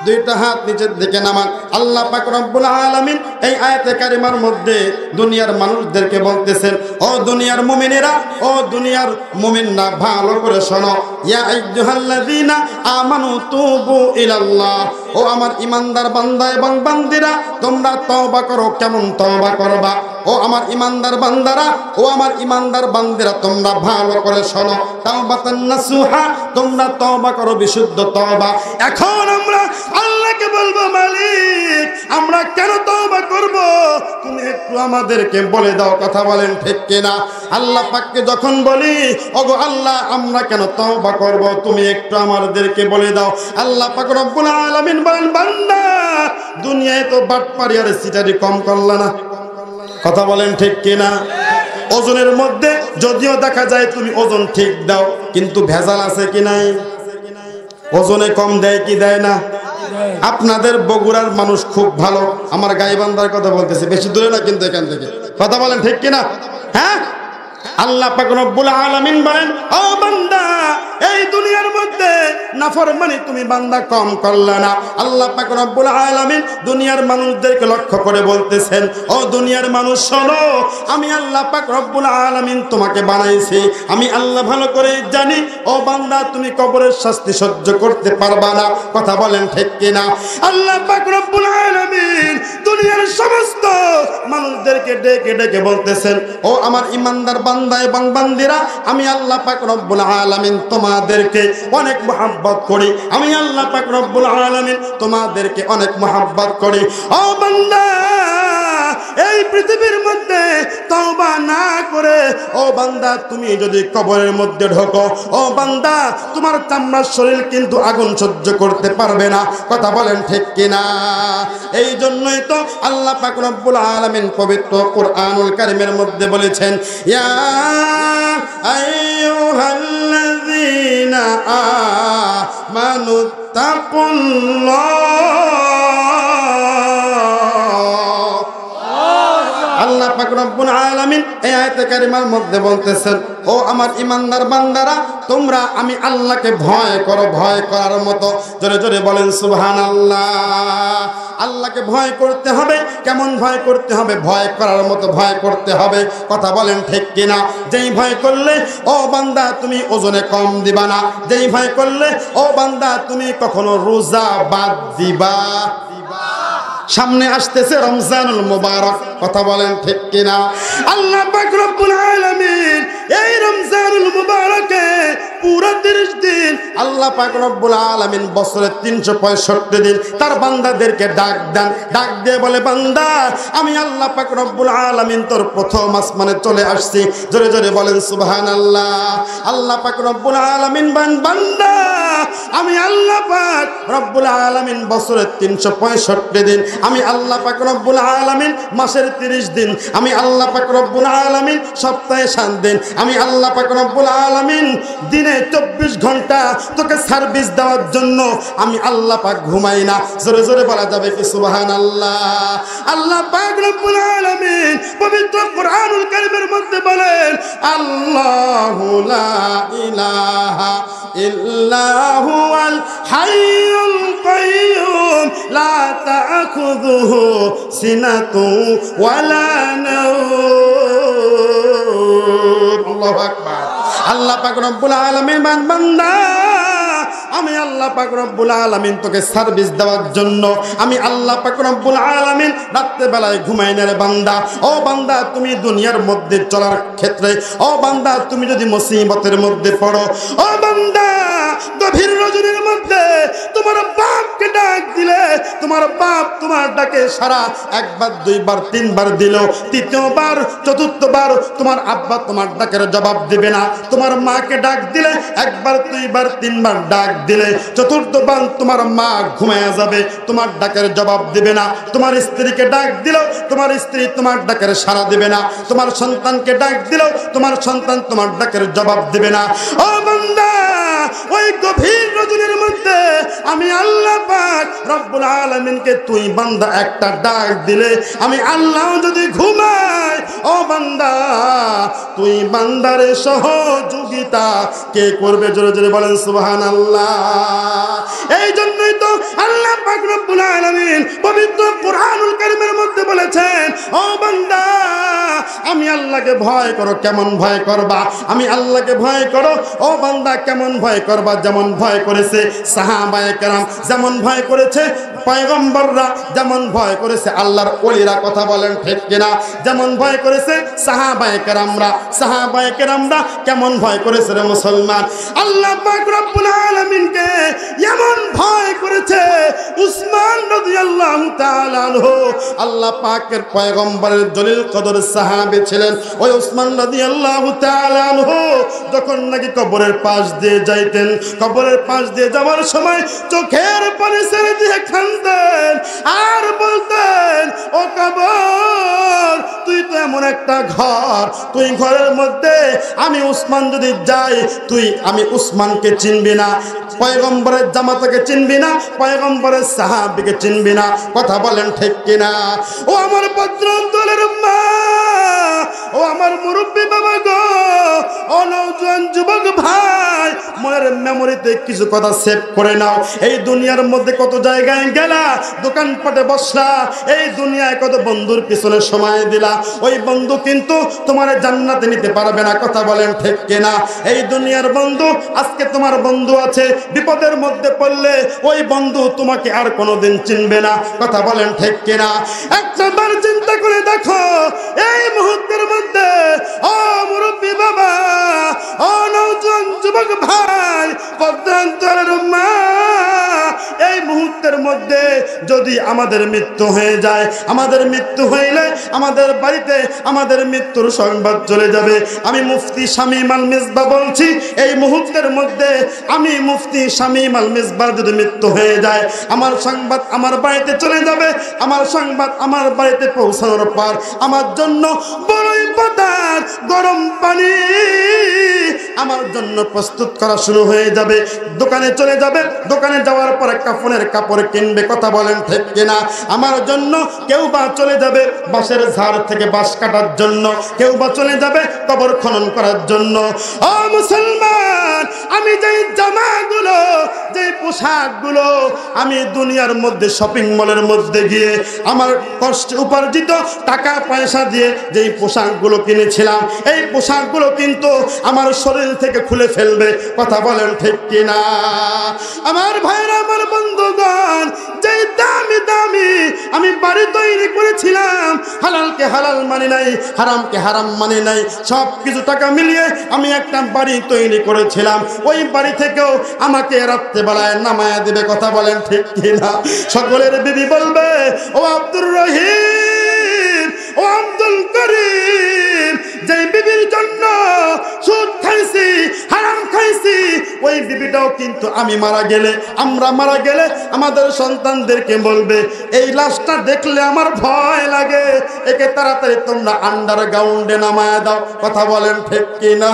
দুইটা হাত নিচের দিকে নামান। আল্লাহ পাক রব্বুল আলামিন এই আয়াতে কারিমার মধ্যে দুনিয়ার মানুষদেরকে বলতেছেন, ও দুনিয়ার মুমিনেরা, ও দুনিয়ার মুমিনরা, ভালো করে শোনো। ইয়া আইয়ুহাল্লাযীনা আমানু তুবু ইলাল্লাহ। ও আমার ইমানদার বান্দা এবং বান্দিরা, তোমরা তওবা করো। কেমন তওবা করবা? ও আমার ইমানদার বান্দারা, ও আমার ইমানদার বান্দিরা, তোমরা ভালো করে শোনো। তাওবাতান নাসুহা, তোমরা তওবা করো বিশুদ্ধ তওবা। এখন আমরা আল্লাহকে বলবো, মালিক আমরা কেন তওবা করব? তুমি একটু আমাদেরকে বলে দাও। কথা বলেন ঠিক কিনা? আল্লাহ পাককে যখন বলি, ওগো আল্লাহ আমরা কেন তওবা করব, তুমি একটু আমাদেরকে বলে দাও। আল্লাহ পাক রব্বুল আলামিন বলেন, বান্দা দুনিয়ায় তো বাটপারি আর সিটারি কম করলা না। কথা বলেন ঠিক কিনা? ওজনের মধ্যে যদিও দেখা যায় তুমি ওজন ঠিক দাও, কিন্তু ভেজাল আছে কি নাই? ওজনে কম দেয় কি দেয় না? আপনাদের বগুড়ার মানুষ খুব ভালো। আমার গাইবান্ধার কথা বলতেছে, বেশি দূরে না কিন্তু এখান থেকে। কথা বলেন ঠিক কিনা? হ্যাঁ, আল্লাহ পাক রব্বুল আলামিন বলেন, ও বান্দা এই দুনিয়ার মধ্যে নাফরমানি তুমি বান্দা কম করলা না। আল্লাহ পাক রব্বুল আলামিন দুনিয়ার মানুষদেরকে লক্ষ্য করে বলতেছেন, ও দুনিয়ার মানুষ শোনো, আমি আল্লাহ পাক রব্বুল আলামিন তোমাকে বানাইছি। আমি আল্লাহ ভালো করে জানি, ও বান্দা তুমি কবরের শাস্তি সহ্য করতে পারবা না। কথা বলেন ঠিক কিনা? আল্লাহ পাক রব্বুল আলামিন দুনিয়ার সমস্ত মানুষদেরকে ডেকে ডেকে বলতেছেন, ও আমার ইমানদার বান্দা এবং বান্দিরা, আমি আল্লাহ পাক রব্বুল আলামিন তোমাদেরকে অনেক মহব্বত করি। আমি আল্লাহ পাক রব্বুল আলামিন তোমাদেরকে অনেক মহব্বত করি। ও বান্দা এই পৃথিবীর মধ্যে তওবা না করে, ও বান্দা তুমি যদি কবরের মধ্যে ঢোকো, ও বান্দা তোমার চামড়ার শরীর কিন্তু আগুন সহ্য করতে পারবে না। কথা বলেন ঠিক কিনা? এই জন্যই তো আল্লাহ পাক রব্বুল আলামিন পবিত্র কোরআনুল কারীমের মধ্যে বলেছেন, ইয়া আইয়ুহাল্লাযীনা আমানু তাকুল্লাহ। আল্লাহ পাক রব্বুল আলামিন এই আয়াতে কারিমার মধ্যে বলতেছেন, ও আমার ইমানদার বান্দারা, তোমরা আমি আল্লাহকে ভয় করো, ভয় করার মতো। জোরে জোরে বলেন সুবহানাল্লাহ। আল্লাহকে ভয় করতে হবে। কেমন ভয় করতে হবে? ভয় করার মতো ভয় করতে হবে। কথা বলেন ঠিক কিনা? যেই ভয় করলে, ও বান্দা তুমি ওজনে কম দিবা না। যেই ভয় করলে, ও বান্দা তুমি কখনো রোজা বাদ দিবা। সামনে আসতেছে রমজানুল মুবারক। কথা বলেন ঠিক কিনা? আল্লাহ পাক রব্বুল আলামিন এই রমজানুল মুবারকে পুরো 30 দিন আল্লাহ পাক রব্বুল আলামিন বছরে 365 দিন তার বান্দাদেরকে ডাক দেন। ডাক দিয়ে বলে, বান্দা আমি আল্লাহ পাক রব্বুল আলামিন তোর প্রথম আসমানে চলে আসছি। জোরে জোরে বলেন সুবহানাল্লাহ। আল্লাহ পাক রব্বুল আলামিন বান্দা আমি আল্লাহ পাক রব্বুল আলামিন বছরে 365 দিন, আমি আল্লাহ পাক রব্বুল আলামিন মাসের 30 দিন, আমি আল্লাহ পাক রব্বুল আলামিন সপ্তাহে 7 দিন, আমি আল্লাহ পাক রব্বুল আলামিন দিনে 24 ঘন্টা তোকে সার্ভিস দেওয়ার জন্য আমি আল্লাহ পাক ঘুমাই না। জোরে জোরে বলা যাবে কি সুবহানাল্লাহ? আল্লাহ পাক রব্বুল আলামিন পবিত্র কোরআনুল কারীমের মধ্যে বলেন, আল্লাহু লা ইলাহা ইল্লা হুয়াল হাইয়ুল কাইয়্যুম লা তা'খুযুহু সিনাতুন ওয়ালা নাওম। আল্লাহু আকবার। আল্লাহ পাক রব্বুল আলামিন বান্দা আমি আল্লাহ পাক রব্বুল আলামিন তোকে সার্ভিস দেওয়ার জন্য আমি আল্লাহ পাক রব্বুল আলামিন রাতে বেলায় ঘুমাই না রে বান্দা। ও বান্দা তুমি দুনিয়ার মধ্যে চলার ক্ষেত্রে, ও বান্দা তুমি যদি মুসিবতের মধ্যে পড়ো, ও বান্দা গভীর রজনীর মধ্যে মধ্যে তোমার বাপকে ডাক দিলে তোমার বাপ তোমার ডাকে সারা একবার দুইবার তিনবার দিল, তৃতীয়বার চতুর্থবার তোমার আব্বা তোমার ডাকের জবাব দিবে না। তোমার মাকে ডাক দিলে একবার দুইবার তিনবার ডাক দিলে চতুর্থবার তোমার মা ঘুমায়া যাবে, তোমার ডাকের জবাব দিবে না। তোমার স্ত্রীকে ডাক দিলেও তোমার স্ত্রী তোমার ডাকের সাড়া দিবে না। তোমার সন্তানকে ডাক দিলেও তোমার সন্তান তোমার ডাকের জবাব দিবে না। ও বান্দা, ওই গভীর রজনীর মধ্যে আমি আল্লাহ পাক রব্বুল আলামিনকে তুই বান্দা একটা ডাক দিলে আমি আল্লাহ যদি ঘুমাই, ও বান্দা তুই বান্দারে সহযোগিতা কে করবে? জোরে জোরে বলেন সুবহানাল্লাহ। এই জন্যই তো আল্লাহ পাক রব্বুল আলামিন পবিত্র কুরআনুল কারীমের মধ্যে বলেছেন, ও বান্দা আমি আল্লাহকে ভয় করো। কেমন ভয় করবা? আমি আল্লাহকে ভয় করো। ও বান্দা কেমন ভয় করবা? যেমন ভয় করেছে সাহাবায়ে কেরাম, যেমন ভয় করেছে পয়গম্বররা, যেমন ভয় করেছে আল্লাহর ওলিরা, কথা বলেন ঠিক কিনা? যেমন ভয় করেছে সাহাবায়ে কেরামরা কেমন ভয় করেছে রে মুসলমান? আল্লাহ পাক রব্বুল আলামিনকে এমন ভয় করেছে উসমান রাদিয়াল্লাহু তাআলা আনহু, আল্লাহ পাকের পয়গম্বরের জলিল কদর সাহাবী ছিলেন ওই উসমান রাদিয়াল্লাহু তাআলা আনহু, যখন নাকি কবরের পাশ দিয়ে যাইতেন, কবরের পাশ দিয়ে যাওয়ার সময় চোখের পানি ছেড়ে দিয়ে কাঁদতেন আর বলতেন, ও কবর তুই তো এমন একটা ঘর, তুই ঘরের মধ্যে আমি উসমান যদি যাই আমি উসমানকে চিনবি না, পয়গম্বরের জামাতাকে চিনবি না, পয়গম্বরের সাহাবীকে চিনবি না, কথা বলেন ঠিক কিনা? ও আমার পত্রান্তরের মা, ও আমার মুরব্বী বাবা গো, ও নওজোয়ান যুবক ভাই, মনের মেমোরিতে কিছু কথা সেভ করে নাও। এই দুনিয়ার মধ্যে কত জায়গায় গেলা, দোকানপাটে বসলা, এই দুনিয়ায় কত বন্ধুর পিছনে সময় দিলা, ওই বন্ধু কিন্তু তোমার জান্নাতে নিতে পারবে না, কথা বলেন ঠিক কিনা? এই দুনিয়ার বন্ধু আজকে তোমার বন্ধু আছে, বিপদের মধ্যে পড়লে ওই বন্ধু তোমাকে আর কোনোদিন চিনবে না, কথা বলেন ঠিক কিনা? একবার চিন্তা করে দেখো এই মুহূর্তের মধ্যে, ও মুরব্বী বাবা, ও নওজোয়ান যুবক ভাই, পদ্মান্তরের মা, এই মুহূর্তের মধ্যে যদি আমাদের মৃত্যু হয়ে যায়, আমাদের মৃত্যু হইলে আমাদের বাড়িতে আমাদের মৃত্যুর সংবাদ চলে যাবে। আমি মুফতি শামীম আল মিসবাহ বলছি, এই মুহূর্তের মধ্যে আমি মুফতি শামীম আল মিসবাহ যদি মৃত্যু হয়ে যায়, আমার সংবাদ আমার বাড়িতে চলে যাবে। আমার সংবাদ আমার বাড়িতে পৌঁছানোর পর আমার জন্য বড়ই পাতার গরম পানি আমার জন্য প্রস্তুত করা শুরু হয়ে যাবে। দোকানে চলে যাবে, দোকানে যাওয়ার পরে কাফনের কাপড় কিনবে, কথা বলেন ঠিক কিনা? আমার জন্য কেউ বা চলে যাবে বাঁশের ঝাড় থেকে বাঁশ কাটার জন্য, কেউ বা চলে যাবে কবর খনন করার জন্য। ও মুসলমান, আমি যেই জামাগুলো, যেই পোশাকগুলো আমি দুনিয়ার মধ্যে শপিং মলের মধ্যে গিয়ে আমার কষ্ট উপার্জিত টাকা পয়সা দিয়ে যেই পোশাকগুলো কিনেছিলাম, এই পোশাকগুলো কিন্তু আমার শরীর থেকে খুলে ফেলবে, কথা বলেন ঠিক কিনা? আমার ভাইরা, আমার বন্ধুগণ, যেই দামি দামি আমি বাড়ি তৈরি করেছিলাম, হালালকে হালাল মানি নাই, হারামকে হারাম মানি নাই, সব কিছু টাকা মিলিয়ে আমি একটা বাড়ি তৈরি করেছিলাম। ওই বাড়ি থেকেও আমাকে রাত্রেবেলায় নামায়া দিবে, কথা বলেন ঠিক কিনা? সকলের বিবি বলবে, ও আব্দুর রহিম, ও আব্দুল করিম, যে বিবির জন্য সুদ খাইছি, হারাম খাইছি, ওই বিবিটাও কিন্তু আমি মারা গেলে, আমরা মারা গেলে আমাদের সন্তানদেরকে বলবে, এই লাশটা দেখলে আমার ভয় লাগে, একে তাড়াতাড়ি তোমরা আন্ডারগ্রাউন্ডে নামায়া দাও, কথা বলেন ঠিক কিনা?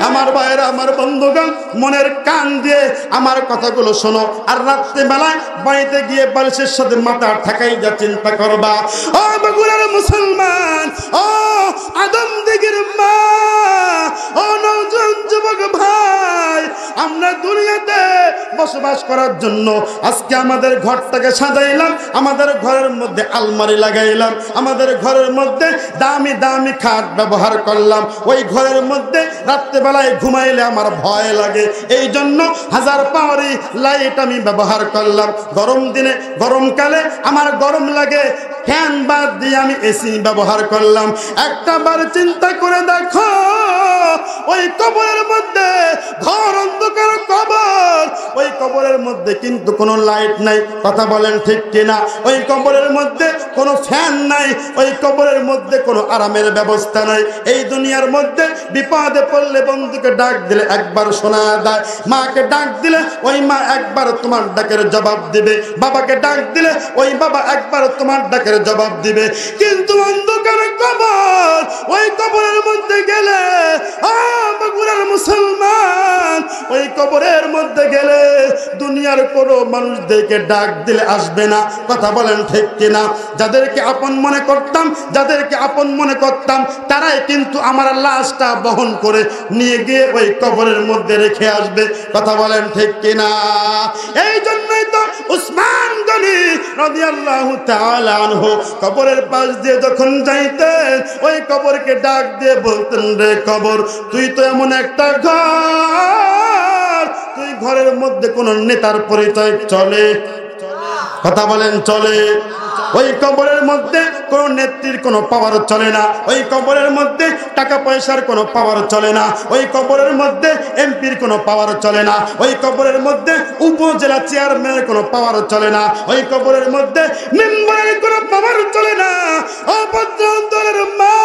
আমার ভাইয়েরা, আমার বন্ধুগণ, মনের কান দিয়ে আমার কথাগুলো শোনো, আর রাত্রিবেলায় বাড়িতে গিয়ে বালিশের সাথে মাথা ঠাকাই যা চিন্তা করবা। ও বগুড়ার মুসলমান, ও আদম দিগির মা, ও নওজোয়ান যুবক ভাই, আমরা দুনিয়াতে বসবাস করার জন্য আজকে আমাদের ঘরটাকে সাজাইলাম, আমাদের ঘরের মধ্যে আলমারি লাগাইলাম, আমাদের ঘরের মধ্যে দামি দামি খাট ব্যবহার করলাম। ওই ঘরের মধ্যে রাত্রেবেলায় ঘুমাইলে আমার ভয় লাগে, এই জন্য 1000 পাওয়ারি লাইট আমি ব্যবহার করলাম। গরম দিনে, গরমকালে আমার গরম লাগে, ফ্যান বাদ দিয়ে আমি এসি ব্যবহার করলাম। একটা বার চিন্তা করে দেখো, ওই কবরের মধ্যে ঘর অন্ধকার কবর, ওই কবরের মধ্যে কিন্তু কোনো লাইট নাই, কথা বলেন ঠিক কিনা? ওই কবরের মধ্যে কোনো ফ্যান নাই, ওই কবরের মধ্যে কোনো আরামের ব্যবস্থা নাই। এই দুনিয়ার মধ্যে বিপদে পড়লে বন্ধুকে ডাক দিলে একবার শোনা যায়, মাকে ডাক দিলে ওই মা একবার তোমার ডাকের জবাব দিবে, বাবাকে ডাক দিলে ওই বাবা একবার তোমার ডাকের জবাব দিবে। কিন্তু অন্ধকার কবর, ওই কবরের মধ্যে গেলে বগুড়ার মুসলমান, ওই কবরের মধ্যে গেলে দুনিয়ার কোনো মানুষদেরকে ডাক দিলে আসবে না, কথা বলেন ঠিক কিনা? যাদেরকে আপন মনে করতাম, যাদেরকে আপন মনে করতাম, তারাই কিন্তু আমার লাশটা বহন করে নিয়ে গিয়ে ওই কবরের মধ্যে রেখে আসবে, কথা বলেন ঠিক কিনা? এই জন্যই তো উসমান গনি রাদিয়াল্লাহু তাআলা আনহু কবরের পাশ দিয়ে যখন যাইতেন, ওই কবরকে ডাক দিয়ে বলতেন, রে কবর, তুই তো এমন একটা ঘর, তুই ঘরের মধ্যে কোন নেতার পরিচয় চলে, কথা বলেন চলে? ওই কবরের মধ্যে কোন নেত্রীর কোনো পাওয়ার চলে না, ওই কবরের মধ্যে টাকা পয়সার কোনো পাওয়ার চলে না, ওই কবরের মধ্যে এমপির কোনো পাওয়ার চলে না, ওই কবরের মধ্যে উপজেলা চেয়ারম্যানের কোনো পাওয়ার চলে না, ওই কবরের মধ্যে মেম্বারের কোনো পাওয়ার চলে না। ও পদ্মান্তরের মা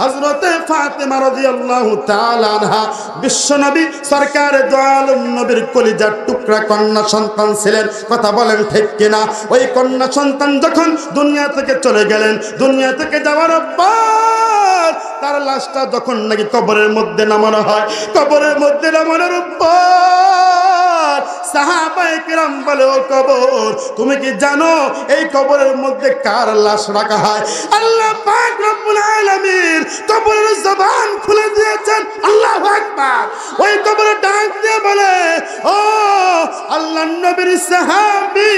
হযরতে ফাতেমা রাদিয়াল্লাহু তাআলা আনহা বিশ্বনবী সরকার দু আলম নবীর কলিজার টুকরা কন্যা সন্তান ছিলেন, কথা বলেন ঠিক কিনা? ওই কন্যা সন্তান যখন দুনিয়া থেকে চলে গেলেন, দুনিয়া থেকে যাওয়ার পর তার লাশটা যখন নাকি কবরের মধ্যে নামানো হয়, কবরের মধ্যে নামানোর পর সাহাবায়ে কেরাম বলে, ও কবর, তুমি কি জানো এই কবরের মধ্যে কার লাশ রাখা হয়? আল্লাহ পাক রব্বুল আলামিন কবরের জবান খুলে দিয়েছেন, আল্লাহু আকবার। ওই কবরে ডাক দিয়ে বলে, ও আল্লাহর নবীর সাহাবী,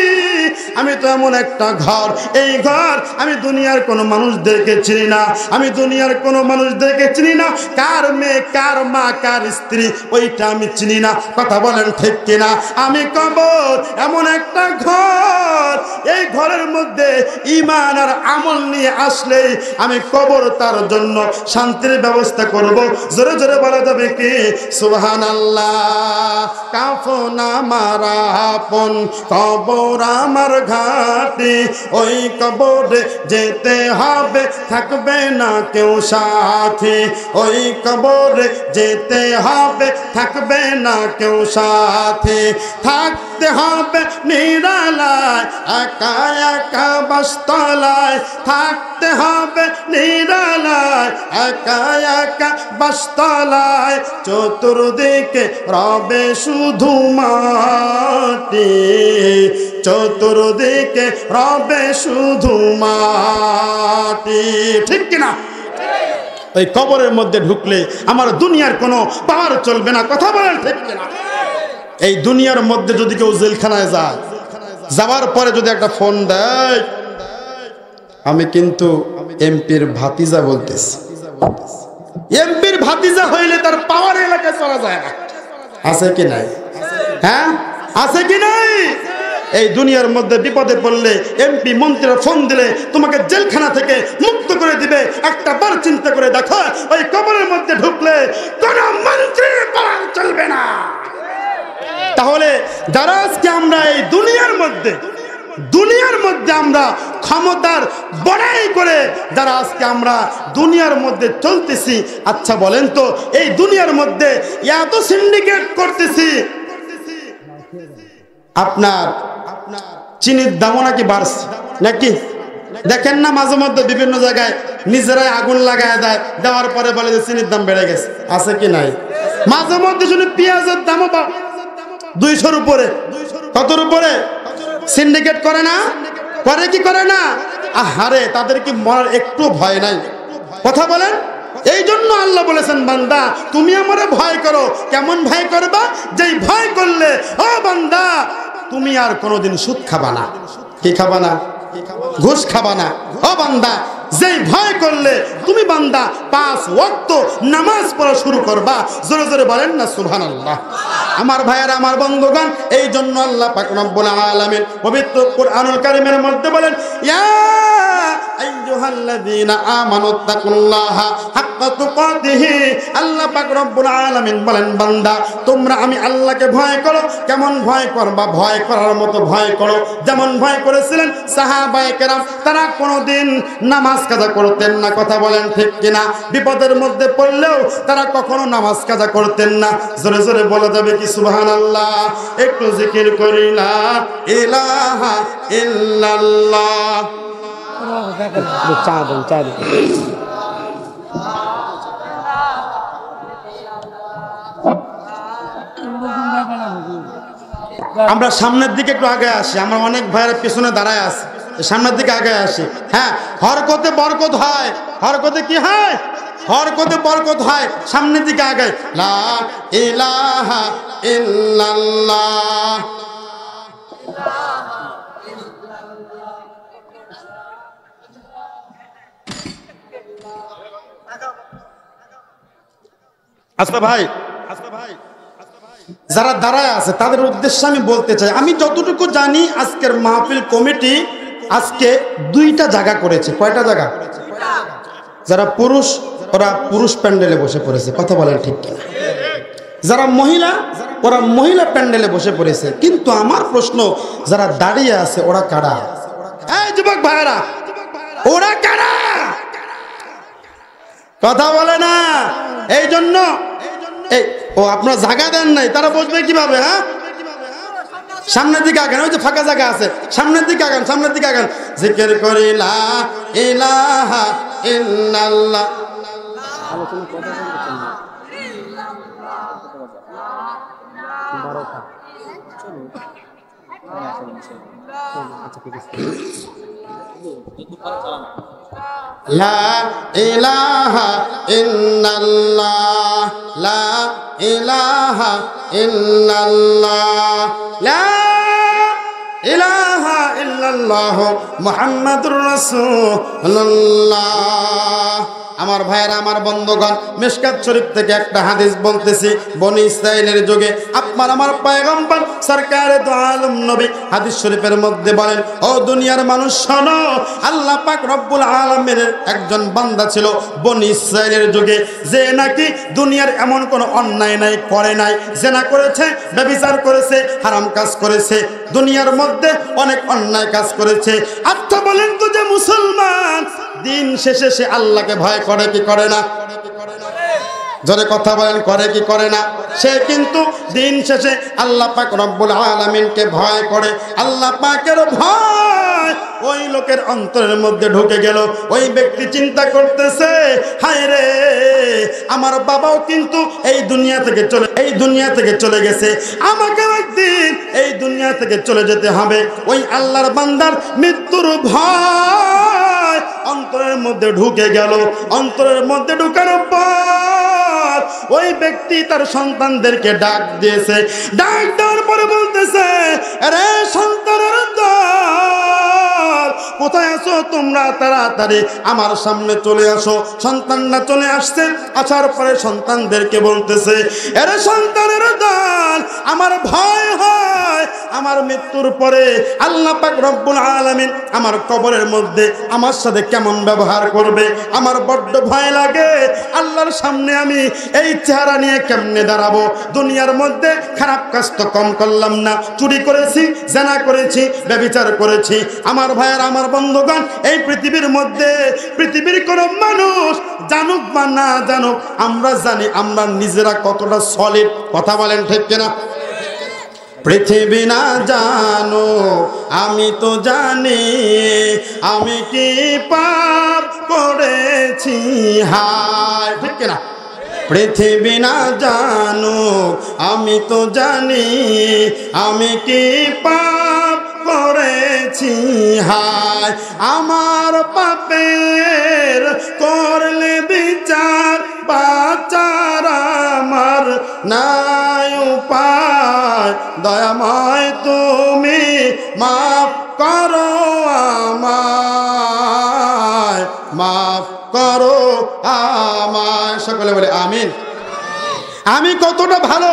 আমি তো এমন একটা ঘর, এই ঘর আমি দুনিয়ার কোনো মানুষদেরকে চিনি না, আমি দুনিয়ার কোনো মানুষদেরকে চিনি না, কার মেয়ে, কার মা, কার স্ত্রী, ওইটা আমি চিনি না, কথা বলেন ঠিক কিনা? আমি কবর এমন একটা ঘর, এই ঘরের মধ্যে ঈমান আর আমল নিয়ে আসলে আমি কবর তার জন্য শান্তির ব্যবস্থা করব। জোরে জোরে বলা যাবে কি সুবহানাল্লাহ? কাফন আমার আপন, কবর আমার ঘাটি, ওই কবরে যেতে হবে, থাকবে না কেউ সাথী, ওই কবরে যেতে হবে, থাকবে না কেউ সাথী, থাকতে হবে নিরালায়, একা একা বাসতলায়, থাকতে হবে নিরালায়, একা একা বাসতলায়, চতুর্দিকে রবে শুধু মাটি, চতুর্দিকে রবে শুধু মাটি, ঠিক কিনা? ওই কবরের মধ্যে ঢুকলে আমার দুনিয়ার কোনো পাওয়ার চলবে না, কথা বলেন ঠিক কিনা? এই দুনিয়ার মধ্যে যদি কেউ জেলখানায় যায়, যাওয়ার পরে যদি একটা ফোন দেয়, আমি কিন্তু এমপির ভাতিজা বলতেছি, এমপির ভাতিজা হইলে তার পাওয়ার এলাকায় চলা যায় না, আছে কি নাই? হ্যাঁ, আছে কি নাই? এই দুনিয়ার মধ্যে বিপদে পড়লে এমপি মন্ত্রীরা ফোন দিলে তোমাকে জেলখানা থেকে মুক্ত করে দিবে। একটা বার চিন্তা করে দেখো, ওই কবরের মধ্যে ঢুকলে কোন মন্ত্রীর পাওয়ার চলবে না। তাহলে যারা আজকে আমরা এই দুনিয়ার মধ্যে আমরা ক্ষমতার বড়াই করে যারা আজকে আমরা দুনিয়ার মধ্যে চলতেছি, আচ্ছা বলেন তো, এই দুনিয়ার মধ্যে এত সিন্ডিকেট করতেছি, আপনার চিনির দামও নাকি বাড়ছে নাকি? দেখেন না মাঝে মধ্যে বিভিন্ন জায়গায় নিজেরাই আগুন লাগায় দেয়, দেওয়ার পরে বলে যে চিনির দাম বেড়ে গেছে, আছে কি নাই? মাঝে মধ্যে শুনে পেঁয়াজের দামও 200-র উপরে, কতর উপরে? সিন্ডিকেট করে না? করে কি করে না? আহারে, তাদের কি মরার একটু ভয় নাই? কথা বলেন। এই জন্য আল্লাহ বলেছেন, বান্দা তুমি আমারে ভয় করো। কেমন ভয় করবা? যেই ভয় করলে ও বান্দা তুমি আর কোনোদিন সুদ খাবা না। কি খাবা না? ঘুষ খাবা না। ও বান্দা যেই ভয় করলে তুমি বান্দা 5 ওয়াক্ত নামাজ পড়া শুরু করবা। জোরে জোরে বলেন না সুবহানাল্লাহ। আমার ভাইয়েরা, আমার বন্ধুগণ, এই জন্য আল্লাহ পাক রব্বুল আলামিন পবিত্র কুরআনুল কারীমের মধ্যে বলেন, ইয়া আইয়ুহাল্লাযীনা আমানুত্তাকুল্লাহা হাক্কা তুকাতিহি। আল্লাহ পাক রব্বুল আলামিন বলেন, বান্দা তোমরা আমি আল্লাহকে ভয় করো। কেমন ভয় করবা? ভয় করার মতো ভয় করো, যেমন ভয় করেছিলেন সাহাবায়ে কেরাম। তারা কোনোদিন নামাজ কাজা করতেন না, কথা বলেন ঠিক কিনা? বিপদের মধ্যে পড়লেও তারা কখনো নামাজ কাজা করতেন না। জোরে জোরে বলা যাবে কি সুবহানাল্লাহ? একটু জিকির করি লা ইলাহা ইল্লাল্লাহ। আমরা সামনের দিকে একটু আগে আসি। আমরা অনেক ভাইয়ের পেছনে দাঁড়ায় আছি, সামনের দিকে আগে আসি। হ্যাঁ, হরকতে বরকত হয়। হরকতে কি হয়? হরকতে বরকত হয়। সামনের দিকে আগে লা ইলাহা ইল্লাল্লাহ। আচ্ছা ভাই, যারা দাঁড়ায় আছে তাদের উদ্দেশ্যে আমি বলতে চাই, আমি যতটুকু জানি আজকের মাহফিল কমিটি আজকে 2টা জায়গা করেছে। কয়টা জায়গা? যারা পুরুষ ওরা পুরুষ প্যান্ডেলে বসে পড়েছে, কথা বলেন ঠিক কিনা? যারা মহিলা ওরা মহিলা প্যান্ডেলে বসে পড়েছে। কিন্তু আমার প্রশ্ন, যারা দাঁড়িয়ে আছে ওরা কারা? এই যুবক ভাইরা, ওরা কারা? কথা বলে না। এই জন্য আপনারা জায়গা দেন নাই, তারা বসবে কিভাবে? হ্যাঁ, সামনের দিকে আগান, ওই যে ফাঁকা জায়গা আছে, সামনের দিকে আগান, সামনের দিকে আগান। জিকির করি লা ইলাহা ইল্লাল্লাহ। লা ইলাহা ইল্লাল্লাহ, লা ইলাহা ইল্লাল্লাহ, লা ইলাহা ইল্লাল্লাহ মুহাম্মাদুর রাসূলুল্লাহ। আমার ভাইয়েরা, আমার বন্ধুগণ, মিশকাত শরীফ থেকে একটা হাদিস বলতেছি। বনি ইসরাইলের যুগে আপনার আমার পয়গম্বর সরকারে দু আলম নবী হাদিস শরীফের মধ্যে বলেন, ও দুনিয়ার মানুষ শোনো, আল্লাহ পাক রব্বুল আলামিনের একজন বান্দা ছিল বনি ইসরাইলের যুগে, যে নাকি দুনিয়ার এমন কোনো অন্যায় নাই, করে নাই। জেনা করেছে, ব্যভিচার করেছে, হারাম কাজ করেছে, দুনিয়ার মধ্যে অনেক অন্যায় কাজ করেছে। আচ্ছা বলেন তো, যে মুসলমান দিন শেষে সে আল্লাহকে ভয় করে কি করে না? জোরে কথা বলেন, করে কি করে না? সে কিন্তু দিন শেষে আল্লাহ পাক রব্বুল আলামিনকে ভয় করে। আল্লাহ পাকের ভয় ওই লোকের অন্তরের মধ্যে ঢুকে গেল। ওই ব্যক্তি চিন্তা করতেছে, হায় রে, আমার বাবাও কিন্তু এই দুনিয়া থেকে চলে গেছে, আমাকে একদিন এই দুনিয়া থেকে চলে যেতে হবে। ওই আল্লাহর বান্দার মৃত্যুর ভয় অন্তরের মধ্যে ঢুকে গেল। অন্তরের মধ্যে ঢুকানোর পর ওই ব্যক্তি তার সন্তানদেরকে ডাক দিয়েছে। ডাক দেওয়ার পরে বলতেছে, আরে সন্তানের দল, কোথায় আছো তোমরা? তাড়াতাড়ি আমার সামনে চলে আসো। সন্তানরা চলে আসছে। আসার পরে সন্তানদেরকে বলতেছে, আরে সন্তানের দল, আমার ভয় হয় আমার মৃত্যুর পরে আল্লাহ পাক রব্বুল আলামিন আমার কবরের মধ্যে আমার সাথে কেমন ব্যবহার করবে। আমার বড্ড ভয় লাগে। আল্লাহর সামনে আমি এই চেহারা নিয়ে কেমনে দাঁড়াবো? দুনিয়ার মধ্যে খারাপ কাজ তো কম করলাম না, চুরি করেছি, জেনা করেছি, ব্যভিচার করেছি। আমার ভাইয়ের, আমার বন্ধুগণ, এই পৃথিবীর মধ্যে পৃথিবীর কোন মানুষ জানুক বা না জানুক, আমরা জানি আমরা নিজেরা কতটা সলিড। কথা বলেন ঠিক কিনা? পৃথিবী না জানো আমি তো জানি, আমি কি পাপ করেছি, হায়, ঠিক কিনা? পৃথিবী না জানো আমি তো জানি, আমি কি পাপ করেছি, হায়, আমার পাপের করলে বিচার, বাঁচার আমার নাই উপায়, দয়াময় তুমি মাফ করো আমায়, মাফ করো আমায়। সকলে বলে আমিন। আমি কতটা ভালো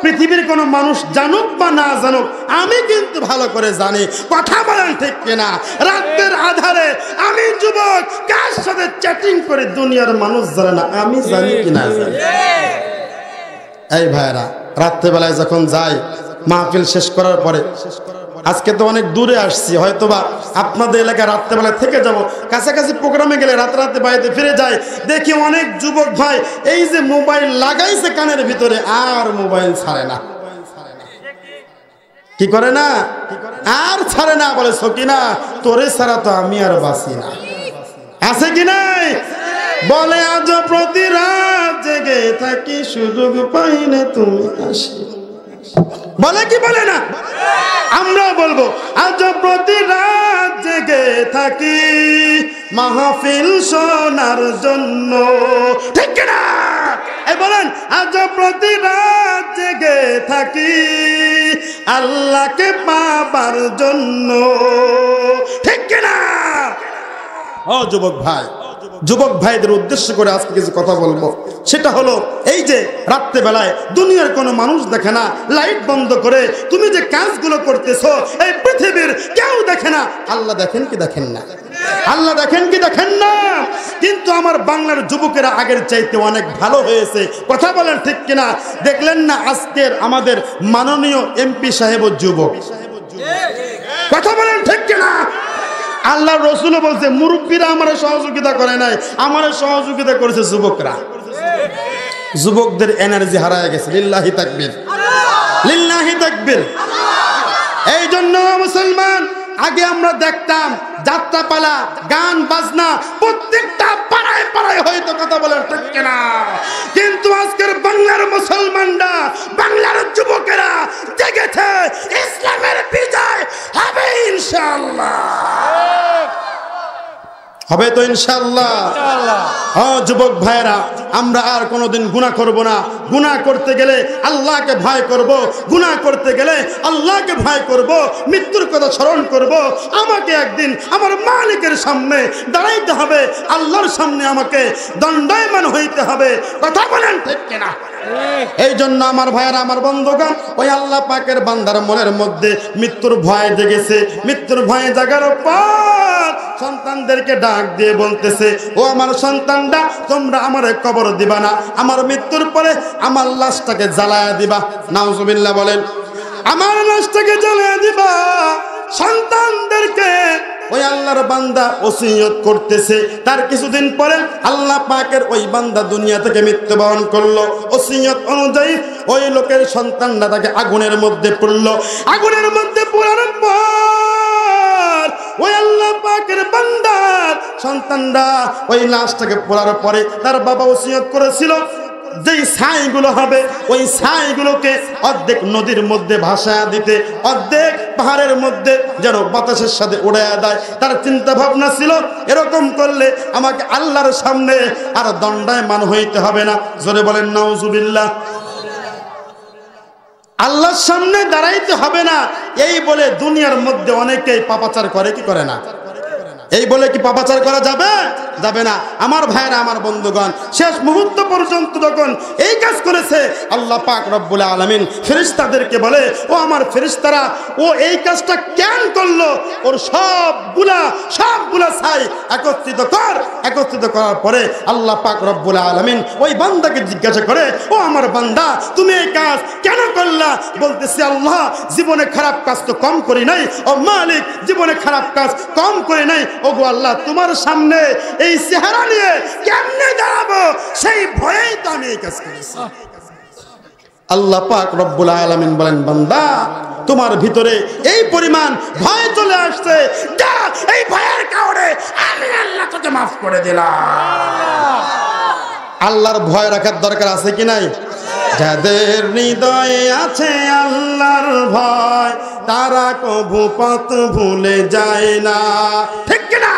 পৃথিবীর কোনো মানুষ জানুক বা না জানুক, আমি কিন্তু ভালো করে জানি। কথা বলেন ঠিক কিনা? রাতের আধারে আমি যুবক কার সাথে চ্যাটিং করে দুনিয়ার মানুষ জানে না, আমি জানি কিনা জানি। এই ভাইরা, রাত্রেবেলায় যখন যাই মাহফিল শেষ করার পরে, আজকে তো অনেক দূরে আসছি, হয়তোবা আপনাদের এলাকায় রাত্রেবেলায় থেকে যাব, কাছাকাছি প্রোগ্রামে গেলে রাতে বাড়িতে ফিরে যায়, দেখি অনেক যুবক ভাই এই যে মোবাইল লাগাইছে কানের ভিতরে আর মোবাইল ছাড়ে না। কি করে না? আর ছাড়ে না। বলে সকিনা, তোরে ছাড়া তো আমি আর বাঁচি না। আছে কি নাই? বলে আজ প্রতি রাত জেগে থাকি, সুযোগ পাই না তুমি আসি। বলে কি বলে না? আমরা বলবো আজ প্রতি রাত জেগে থাকি মাহফিল শোনার জন্য। ঠিক না? এই বলেন, আজ প্রতি রাত জেগে থাকি আল্লাহকে পাবার জন্য। ঠিক না? ও যুবক ভাই, যুবক ভাইদের উদ্দেশ্য করে আজকে কিছু কথা বলবো। সেটা হলো এই যে রাত্রেবেলায় দুনিয়ার কোনো মানুষ দেখে না, লাইট বন্ধ করে তুমি যে কাজগুলো করতেছো এই পৃথিবীর কেউ দেখে না। আল্লাহ দেখেন কি দেখেন না? আল্লাহ দেখেন কি দেখেন না? কিন্তু আমার বাংলার যুবকেরা আগের চাইতে অনেক ভালো হয়েছে। কথা বলেন ঠিক কিনা? দেখলেন না আজকের আমাদের মাননীয় এমপি সাহেব যুবক? কথা বলেন ঠিক কিনা? আল্লাহ রসুলও বলছে মুরব্বীরা আমার সহযোগিতা করে নাই, আমার সহযোগিতা করেছে যুবকরা। যুবকদের এনার্জি হারায় গেছে। লিল্লাহি তাকবীর, লিল্লাহি তাকবীর। এই জন্য মুসলমান, আগে আমরা দেখতাম যাত্রাপালা, গান বাজনা প্রত্যেকটা পাড়ায় পাড়ায় হয়তো। কথা বলেন ঠিক কিনা? কিন্তু আজকের বাংলার মুসলমানরা, বাংলার যুবকেরা জেগেছে, ইসলামের বিজয় হবে ইনশাআল্লাহ। হবে তো ইনশাআল্লাহ। যুবক ভাইরা, আমরা আর কোনোদিন গুনাহ করব না। গুনাহ করতে গেলে আল্লাহকে ভয় করব, গুনাহ করতে গেলে আল্লাহকে ভয় করব, মৃত্যুর কথা স্মরণ করব। আমাকে একদিন আমার মালিকের সামনে দাঁড়াইতে হবে, আল্লাহর সামনে আমাকে দণ্ডায়মান হইতে হবে। কথা বলেন ঠিক কিনা? এই জন্য আমার ভাইয়েরা, আমার বন্ধুগণ, ওই আল্লাহ পাকের বান্দার মনের মধ্যে মৃত্যুর ভয় জেগেছে। মৃত্যুর ভয়ে জাগার পর সন্তানদেরকে ডাক দিয়ে বলতেছে, ও আমার সন্তানরা, তোমরা আমারে কবর দিবা না, আমার মৃত্যুর পরে আমার লাশটাকে জ্বালায়া দিবা। নাউজুবিল্লাহ বলেন। আমার লাশটাকে জ্বালায়া দিবা। সন্তানদেরকে ওই আল্লাহর বান্দা ওসিয়ত করতেছে। তার কিছুদিন পরে আল্লাহ পাকের ওই বান্দা দুনিয়া থেকে মৃত্যুবরণ করলো। ওসিয়ত অনুযায়ী ওই লোকের সন্তানরা তাকে আগুনের মধ্যে পড়লো। আগুনের মধ্যে পড়ার পর ওই আল্লাহ পাকের বান্দার সন্তানরা ওই লাশটাকে পড়ার পরে তার বাবা ওসিয়ত করেছিল যেই ছাইগুলো হবে ওই ছাইগুলোকে অর্ধেক নদীর মধ্যে ভাসায় দিতে, অর্ধেক পাহাড়ের মধ্যে যেন বাতাসের সাথে উড়াইয়া দেয়। তার চিন্তা ভাবনা ছিল, এরকম করলে আমাকে আল্লাহর সামনে আর দণ্ডায়মান হইতে হবে না। জোরে বলেন নাউজুবিল্লাহ। আল্লাহর সামনে দাঁড়াইতে হবে না। এই বলে দুনিয়ার মধ্যে অনেকেই পাপাচার করে, কি করে না? এই বলে কি পাপাচার করা যাবে? যাবে না। আমার ভাইরা, আমার বন্ধুগণ, শেষ মুহূর্ত পর্যন্ত যখন এই কাজ করেছে, আল্লাহ পাক রব্বুল আলামিন ফেরেশতাদেরকে বলে, ও আমার ফেরেশতারা, ও এই কাজটা কেন করলো? ওর সবগুলা ছাই একত্রিত কর। একত্রিত করার পরে আল্লাহ পাক রব্বুল আলামিন ওই বান্দাকে জিজ্ঞাসা করে, ও আমার বান্দা, তুমি এই কাজ কেন করলা? বলতেছে, আল্লাহ, জীবনে খারাপ কাজ তো কম করি নাই। ও মালিক, জীবনে খারাপ কাজ কম করি নাই। ওগো আল্লাহ, তোমার সামনে এই চেহারা নিয়ে কেমনে দাঁড়াবো সেই ভয়েই তো আমি এই কাজ করেছি। আল্লাহ পাক রব্বুল আলামিন বলেন, বান্দা, তোমার ভিতরে এই পরিমাণ ভয় চলে আসছে, যা, এই ভয়ের কারণে আমি আল্লাহ তোকে মাফ করে দিলাম। আল্লাহর ভয় রাখার দরকার আছে কি নাই? যাদের হৃদয়ে আছে আল্লাহর ভয়, তারা কভু পথ ভুলে যায় না। ঠিক না?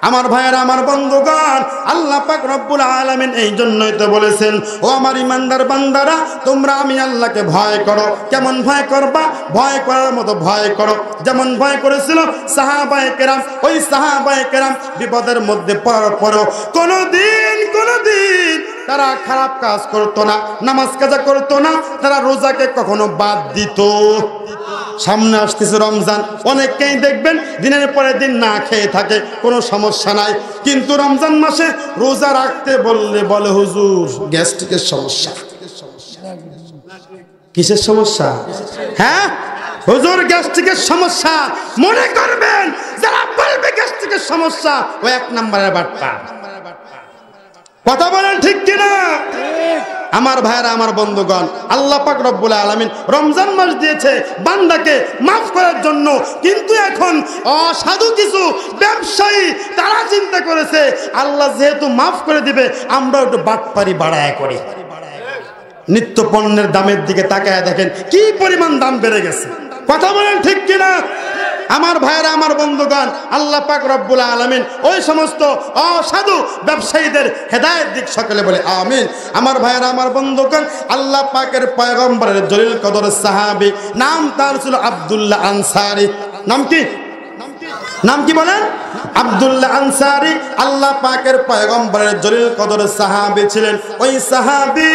আমার ভাইয়েরা, আমার বন্ধুগণ, আল্লাহ পাক রব্বুল আলামিন এই জন্যই তো বলেছেন, ও আমার ইমানদার বান্দারা, তোমরা আমি আল্লাহকে ভয় করো। কেমন ভয় করবা? ভয় করার মতো ভয় করো, যেমন ভয় করেছিল সাহাবায়ে কেরাম। ওই সাহাবায়ে কেরাম বিপদের মধ্যে পড়ার পরও কোনোদিন তারা খারাপ কাজ করতো না, নামাজ কাজা করতো না, তারা রোজাকে কখনো বাদ দিত। সামনে আসতেছে রমজান, অনেককেই দেখবেন দিনের পরে দিন না খেয়ে থাকে, কোনো সমস্যা নাই, কিন্তু রমজান মাসে রোজা রাখতে বললে বলে হুজুর গ্যাস্ট্রিকের সমস্যা। কিসের সমস্যা? হ্যাঁ হুজুর গ্যাস্ট্রিকের সমস্যা। মনে করবেন যারা বলবে গ্যাস্ট্রিকের সমস্যা ও এক নম্বরের বাটপার। কথা বলেন ঠিক কিনা? আমার ভাইরা, আমার বন্ধুগণ, আল্লাহ পাক রব্বুল আলামিন রমজান মাস দিয়েছে বান্দাকে মাফ করার জন্য, কিন্তু এখন অসাধু কিছু ব্যবসায়ী তারা চিন্তা করেছে আল্লাহ যেহেতু মাফ করে দিবে, আমরা একটু বাটপারি বাড়ায় করি। নিত্য পণ্যের দামের দিকে তাকায় দেখেন কি পরিমাণ দাম বেড়ে গেছে। কথা বলেন ঠিক কিনা? আমার ভাইরা, আমার বন্ধুগণ, আল্লাহ পাক রব্বুল আলামিন ওই সমস্ত অসাধু ব্যবসায়ীদের হেদায়েত দিক, সকলে বলে আমিন। আমার ভাইরা, আমার বন্ধুগণ, আল্লাহ পাকের পয়গম্বরের জলিল কদর সাহাবী, নাম তার ছিল আব্দুল্লাহ আনসারী। নাম কি? নাম কি বলেন? আব্দুল্লাহ আনসারী আল্লাহ পাকের পয়গম্বরের জলিল কদর সাহাবী ছিলেন। ওই সাহাবী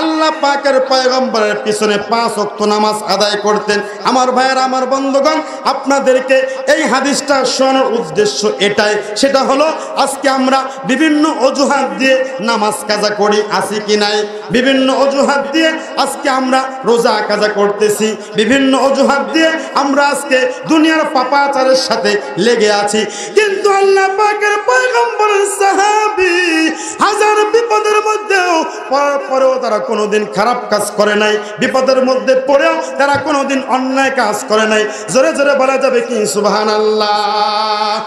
আল্লাহ পাকের পয়গম্বরের পিছনে 5 ওয়াক্ত নামাজ আদায় করতেন। আমার ভাইয়েরা, আমার বন্ধুগণ, আপনাদেরকে এই হাদিসটা শোনানোর উদ্দেশ্য এটাই, সেটা হলো আজকে আমরা বিভিন্ন অজুহাত দিয়ে নামাজ কাজা করি, আসি কি নাই? বিভিন্ন অজুহাত দিয়ে আজকে আমরা রোজা কাজা করতেছি, বিভিন্ন অজুহাত দিয়ে আমরা আজকে দুনিয়ার পাপাচারের সাথে লেগে আছি, কিন্তু আল্লাহ পাকের পয়গম্বরের সাহাবী হাজার বিপদের মধ্যেও পরেও তারা কোনোদিন খারাপ কাজ করে নাই, বিপদের মধ্যে পড়েও তারা কোনোদিন অন্যায় কাজ করে নাই। জোরে জোরে বলা যাবে কি সুবহানাল্লাহ?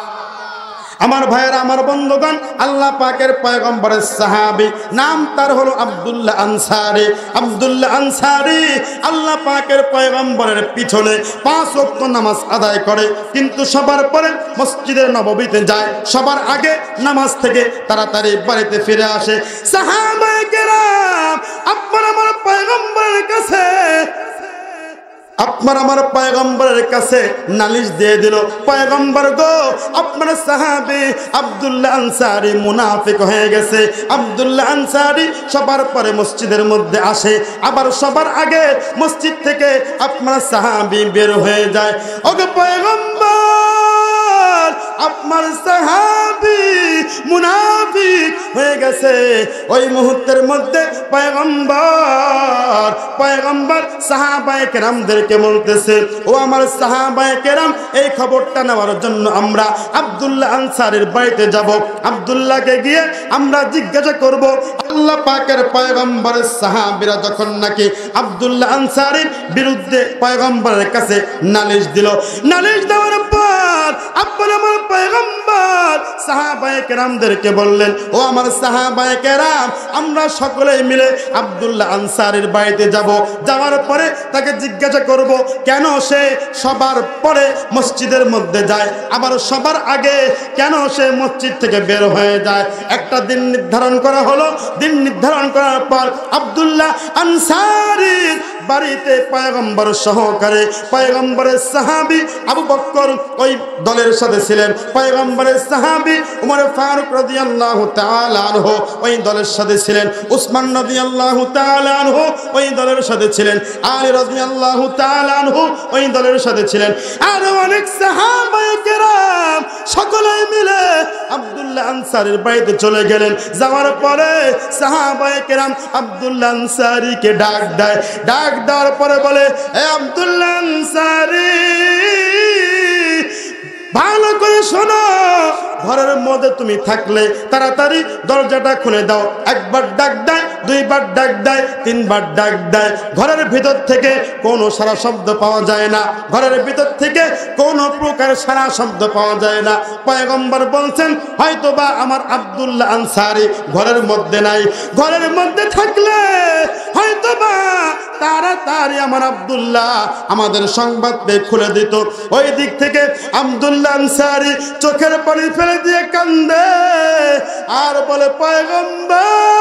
আমার ভাইয়েরা, আমার বন্ধুগণ, আল্লাহ পাকের পয়গম্বরের সাহাবী, নাম তার হলো আব্দুল্লাহ আনসারী। আব্দুল্লাহ আনসারী আল্লাহ পাকের পয়গম্বরের পিছনে 5 ওয়াক্ত নামাজ আদায় করে, কিন্তু সবার পরে মসজিদে নববীতে যায়, সবার আগে নামাজ থেকে তাড়াতাড়ি বাড়িতে ফিরে আসে। সাহাবায়ে কেরাম আপনার আমার পয়গম্বরের কাছে আমার পয়গম্বরের কাছে নালিশ দিয়ে দিল, পয়গম্বর গো, আপনার সাহাবী আব্দুল্লাহ আনসারী মুনাফিক হয়ে গেছে। আব্দুল্লাহ আনসারী সবার পরে মসজিদের মধ্যে আসে, আবার সবার আগে মসজিদ থেকে আপনার সাহাবী বের হয়ে যায়। ওগো পয়গম্বর, আপনার সাহাবী মুনাফিক হয়ে গেছে। ওই মুহূর্তের মধ্যে পয়গম্বর সাহাবায়ে কেরামদেরকে বলতেছে, ও আমার সাহাবায়ে কেরাম, এই খবরটা নেওয়ার জন্য আমরা আব্দুল্লাহ আনসারীর বাড়িতে যাব। আব্দুল্লাহকে গিয়ে আমরা জিজ্ঞাসা করব, আল্লাহ পাকের পয়গম্বরের সাহাবীরা যখন নাকি আব্দুল্লাহ আনসারীর বিরুদ্ধে পয়গম্বরের কাছে নালিশ দিল, নালিশ দেওয়ার পর আপনার আমার পয়গম্বর সাহাবায়ে কেরামদেরকে বললেন, ও আমার সাহাবায়ে কেরাম, আমরা সকলেই মিলে আব্দুল্লাহ আনসারীর বাড়িতে যাব। যাওয়ার পরে তাকে জিজ্ঞাসা করব কেন সে সবার পরে মসজিদের মধ্যে যায়, আবার সবার আগে কেন সে মসজিদ থেকে বের হয়ে যায়। একটা দিন নির্ধারণ করা হলো। দিন নির্ধারণ করার পর আব্দুল্লাহ আনসারীর বাড়িতে পয়গম্বর সহকারে পয়গম্বরের সাহাবী আবু বকর ওই দলের সাথে ছিলেন, পয়গম্বরের সাহাবী উমর ফারুক রাদিয়াল্লাহু তাআলা আনহু ওই দলের সাথে ছিলেন, উসমান রাদিয়াল্লাহু তাআলা আনহু ওই দলের সাথে ছিলেন, আলী রাদিয়াল্লাহু তাআলা আনহু ওই দলের সাথে ছিলেন, আর অনেক সাহাবায়ে কেরাম সকলেই মিলে আব্দুল্লাহ আনসারীর বাড়িতে চলে গেলেন। যাওয়ার পরে সাহাবায়ে কেরাম আব্দুল্লাহ আনসারীকে ডাক দেওয়ার পরে বলে, এ আব্দুল্লাহ আনসারী, ভালো করে শোনো, ঘরের মধ্যে তুমি থাকলে তাড়াতাড়ি দরজাটা খুলে দাও। একবার ডাক দেয়, দুইবার ডাক দেয়, তিনবার ডাক দেয়, ঘরের ভিতর থেকে কোনো সারা শব্দ পাওয়া যায় না, ঘরের ভিতর থেকে কোনো প্রকার সারা শব্দ পাওয়া যায় না। পয়গম্বর বলছেন হয়তোবা আমার আব্দুল্লাহ আনসারী ঘরের মধ্যে নাই, ঘরের মধ্যে থাকলে হয়তোবা তাড়াতাড়ি আমার আব্দুল্লাহ আমাদের সংবাদ পেয়ে খুলে দিত। ওই দিক থেকে আব্দুল্লাহ আনসারী চোখের পানি ফেলে দিয়ে কান্দে আর বলে, পয়গম্বর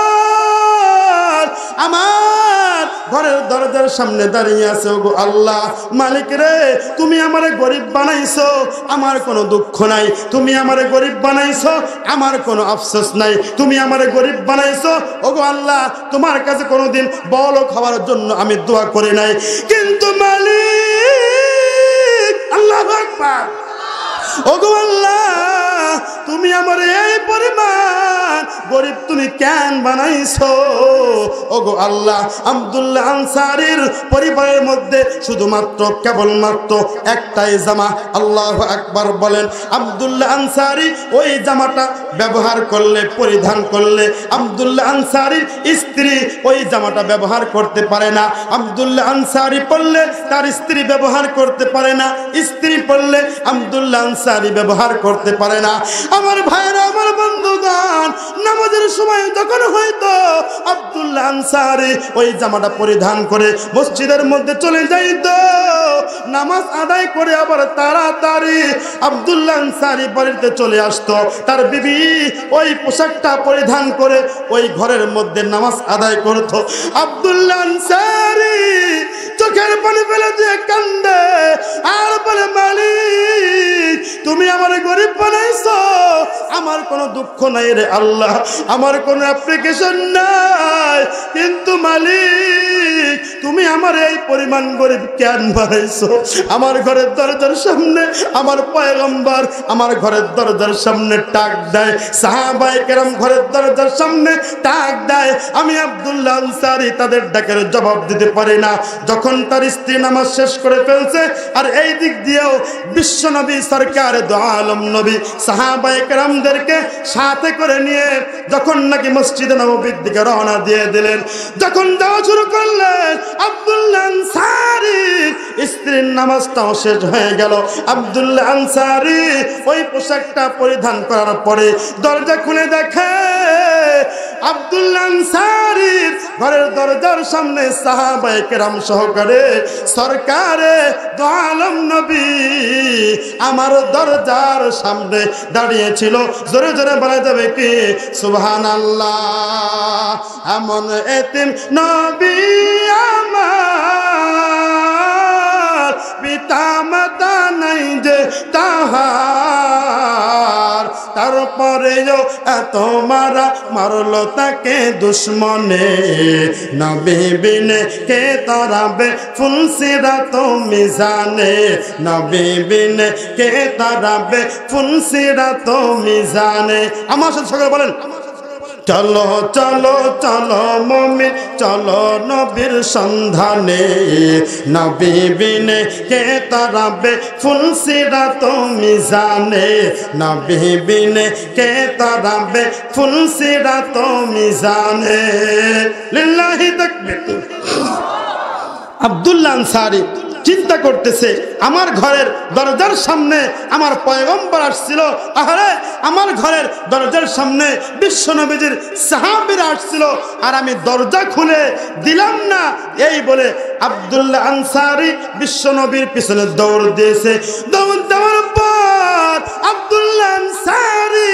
আমার ঘরের দরজার সামনে দাঁড়িয়ে আছে, ওগো আল্লাহ মালিক রে, তুমি আমারে গরিব বানাইছো, আমার কোনো দুঃখ নাই। তুমি আমারে গরিব বানাইছো, আমার কোনো আফসোস নাই। তুমি আমারে গরিব বানাইছো, ওগো আল্লাহ, তোমার কাছে কোনোদিন বড় খাওয়ার জন্য আমি দোয়া করি নাই, কিন্তু মালিক আল্লাহু আকবার, ওগো আল্লাহ, তুমি আমার এই পরিমাণ গরিব তুমি কেন বানাইছো? ওগো আল্লাহ, আব্দুল্লাহ আনসারীর পরিবারের মধ্যে শুধুমাত্র কেবলমাত্র একটাই জামা। আল্লাহু আকবার বলেন। আব্দুল্লাহ আনসারী ওই জামাটা ব্যবহার করলে, পরিধান করলে, আব্দুল্লাহ আনসারীর স্ত্রী ওই জামাটা ব্যবহার করতে পারে না। আব্দুল্লাহ আনসারী পরলে তার স্ত্রী ব্যবহার করতে পারে না, স্ত্রী পরলে আব্দুল্লাহ আনসারী ব্যবহার করতে পারে না। আমার ভাইরা, আমার বন্ধুগণ, নামাজের সময় যখন হয়তো আব্দুল্লাহ আনসারী ওই জামাটা পরিধান করে মসজিদের মধ্যে চলে যাইতো, নামাজ আদায় করে আবার তাড়াতাড়ি আব্দুল্লাহ আনসারী বাড়িতে চলে আসতো। তার বিবি ওই পোশাকটা পরিধান করে ওই ঘরের মধ্যে নামাজ আদায় করত। আব্দুল্লাহ আনসারী চোখের পানি ফেলে দিয়ে কান্দে আর বলে, মালিক তুমি আমার গরিব বানাইছো, আমার কোনো দুঃখ নাই রে আল্লাহ, আমার কোনো অ্যাপ্লিকেশন নাই, কিন্তু মালিক তুমি আমার এই পরিমাণ গরিব কেন বানাইছো? আমার ঘরের দরজার সামনে আমার পয়গম্বর আমার ঘরের দরজার সামনে টাক দেয়, সাহাবায়ে কেরাম ঘরের দরজার সামনে টাক দেয়, আমি আব্দুল্লাহ আনসারী তাদের ডাকের জবাব দিতে পারি না। যখন তার স্ত্রী নামাজ শেষ করে ফেলছে, আর এই দিক দিয়েও বিশ্ব নবী সরকার দু আলম নবী সাহাবায়ে কেরামদেরকে সাথে করে নিয়ে যখন নাকি মসজিদে নববীর দিকে রওনা দিয়ে দিলেন, যখন যাওয়া শুরু করলেন, আব্দুল্লাহ আনসারী স্ত্রীর নামাজটাও শেষ হয়ে গেল। আব্দুল্লাহ আনসারী ওই পোশাকটা পরিধান করার পরে দরজা খুলে দেখে আব্দুল্লাহ আনসারী ঘরের দরজার সামনে সাহাবায়ে কেরাম সহকারে সরকারে দু আলম নবী আমার দরজার সামনে দাঁড়িয়েছিল। জোরে জোরে বলা যাবে কি সুবহানাল্লাহ? এমন এতিম নবী আমার, পিতা মাতা নাই যে তাহার, তারপরেও এত মারা মারলো তাকে দুশ্মনে, নবী বিনে কে তারাবে ফুলসিরাত মিজানে, নবী বিনে কে তারাবে ফুলসিরাত মিজানে। আমার সাথে সকলে বলেন, চলো চলো চলো মুমিন চলো নবীর সন্ধানে, নবী বিনে কে তারাবে ফুলসিরাত মিজানে, নবী বিনে কে তারাবে ফুলসিরাত মিজানে। লিল্লাহি তাকবীর। আব্দুল্লাহ আনসারী চিন্তা করতেছে, আমার ঘরের দরজার সামনে আমার পয়গম্বর আসছিল, আরে আমার ঘরের দরজার সামনে বিশ্ব নবীজির সাহাবীরা আসছিল, আর আমি দরজা খুলে দিলাম না। এই বলে আব্দুল্লাহ আনসারী বিশ্ব নবীর পিছনে দৌড় দিয়েছে। দৌড় দেওয়ার পর আব্দুল্লাহ আনসারী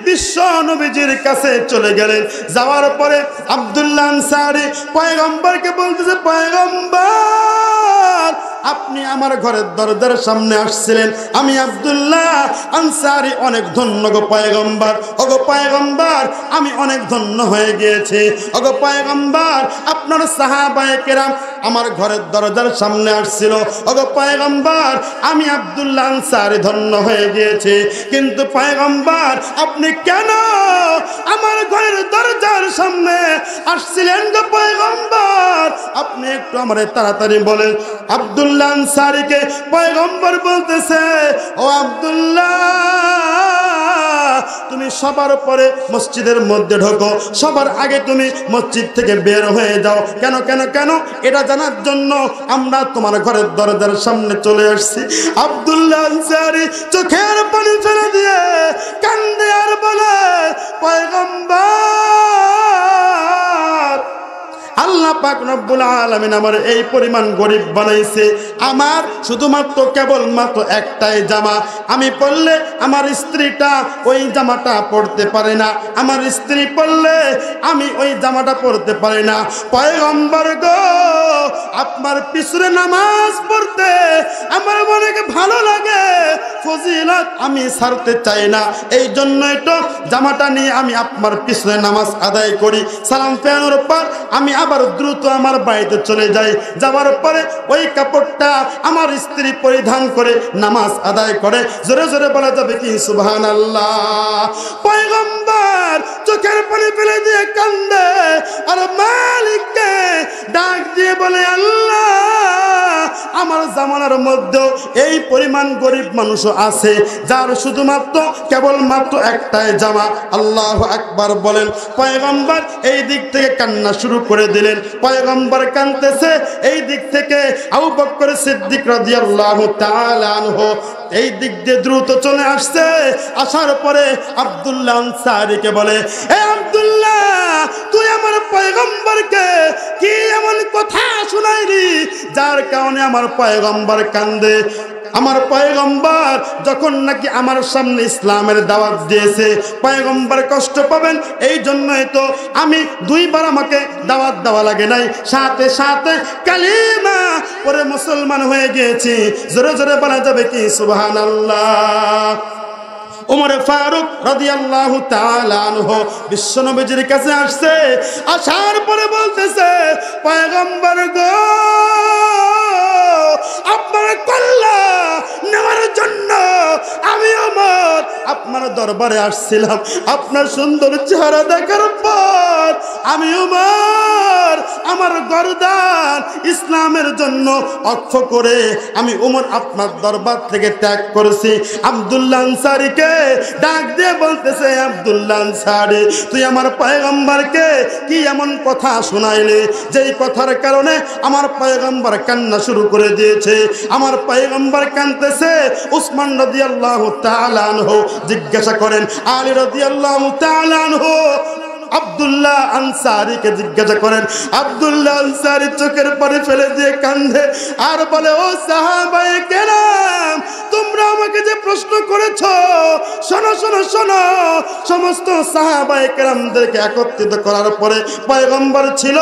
বিশ্ব নবীজির কাছে চলে গেলেন। যাওয়ার পরে আব্দুল্লাহ আনসারী পয়গম্বরকে বলতেছে, পয়গম্বর আপনি আমার ঘরের দরজার সামনে আসছিলেন, আমি আব্দুল্লাহ আনসারী অনেক ধন্য গো পয়গম্বর। ওগো পয়গম্বর আমি অনেক ধন্য হয়ে গিয়েছি। ওগো পয়গম্বর আপনার সাহাবায়ে কেরাম আমার ঘরের দরজার সামনে আসছিল। ওগো পয়গম্বর আমি আব্দুল্লাহ আনসারী ধন্য হয়ে গিয়েছি, কিন্তু পয়গম্বর আপনি কেন আমার ঘরের দরজার সামনে আসছিলেন গো পয়গম্বর? আপনি একটু আমারে তাড়াতাড়ি বলেন। আব্দুল্লাহ আনসারীকে পয়গম্বর বলতেছে, ও আব্দুল্লাহ তুমি সবার পরে মসজিদের মধ্যে ঢোকো, সবার আগে তুমি মসজিদ থেকে বের হয়ে যাও। কেন কেন কেন এটা জানার জন্য আমরা তোমার ঘরের দরজার সামনে চলে আসছি। আব্দুল্লাহ আনসারী চোখের পানি ফেলে দিয়ে কান্দে আর বলে, পয়গম্বর আল্লাহ পাক রব্বুল আলামিন আমার এই পরিমাণ গরিব বানাইছে, আমার শুধুমাত্র কেবলমাত্র একটাই জামা, আমি পরলে আমার স্ত্রীটা ওই জামাটা পরতে পারে না, আমার স্ত্রী পরলে আমি ওই জামাটা পরতে পারি না। পয়গম্বর গো, আপনার পিছনে নামাজ পড়তে আমার অনেক ভালো লাগে, ফজিলত আমি ছাড়তে চাই না, এই জন্যই তো জামাটা নিয়ে আমি আপনার পিছনে নামাজ আদায় করি। সালাম ফেরানোর পর আমি আবার দ্রুত আমার বাড়িতে চলে যাই, যাওয়ার পরে ওই কাপড়টা আমার স্ত্রী পরিধান করে নামাজ আদায় করে। জোরে জোরে বলা যাবে কি সুবহানাল্লাহ। পয়গম্বর চোখের পানি ফেলে দিয়ে কান্দে আর মালিককে ডাক দিয়ে বলে, আল্লাহ আমার জামানার মধ্যে এই পরিমাণ গরিব মানুষ আছে যার শুধুমাত্র কেবলমাত্র একটাই জামা। আল্লাহু আকবার বলেন। পয়গম্বর এই দিক থেকে কান্না শুরু করে দিলেন। পয়গম্বর কাঁদতেছে, এই দিক থেকে আবু বকর সিদ্দিক রাদিয়াল্লাহু তাআলা আনহু এই দিক দিয়ে দ্রুত চলে আসছে। আসার পরে আব্দুল্লাহ আনসারীকে বলে, এ আব্দুল্লাহ, তুই আমার পয়গম্বরকে কি এমন কথা শুনাইলি যার কারণে আমার পয়গম্বর কান্দে? আমার পয়গম্বর যখন নাকি আমার সামনে ইসলামের দাওয়াত দিয়েছে, পয়গম্বর কষ্ট পাবেন, এই জন্যই তো আমি দুইবার আমাকে দাওয়াত দেওয়া লাগে নাই, সাথে সাথে কালিমা পরে মুসলমান হয়ে গিয়েছি। জোরে জোরে বলা যাবে কি সুবহানাল্লাহ। ওমর ফারুক রাদিয়াল্লাহু তাআলা আনহু বিশ্বনবীর কাছে আসছে, আসার পরে বলতেছে, পয়গম্বর গো, আপনার কল্লা নেওয়ার জন্য আমি ওমর আপনার দরবারে আসছিলাম। আপনার সুন্দর চেহারা দেখার পর আমি ওমর আমার গর্দান ইসলামের জন্য অক্ষ করে আমি ওমর আপনার দরবার থেকে ত্যাগ করেছি। আব্দুল্লাহ আনসারীকে ডাক দিয়ে বলতেছে, আব্দুল্লাহ আনসারী, তুই আমার পয়গম্বরকে কি এমন কথা শোনাইলি যেই কথার কারণে আমার পয়গম্বর কান্না শুরু করে দিয়েছে? আমার পয়গম্বর কাঁদতেছে। উসমান রাদিয়াল্লাহু তাআলা আনহু জিজ্ঞাসা করেন, আলী রাদিয়াল্লাহু তাআলা আনহু আব্দুল্লাহ আনসারীকে জিজ্ঞাসা করেন। আব্দুল্লাহ আনসারী চোখের পানি ফেলে দিয়ে কান্দে আর বলে, ও সাহাবায়ে কেরাম, তোমরা আমাকে যে প্রশ্ন করেছো, শোনো শোনো শোনো। সমস্ত সাহাবায়ে কেরামদেরকে একত্রিত করার পরে পয়গম্বর ছিল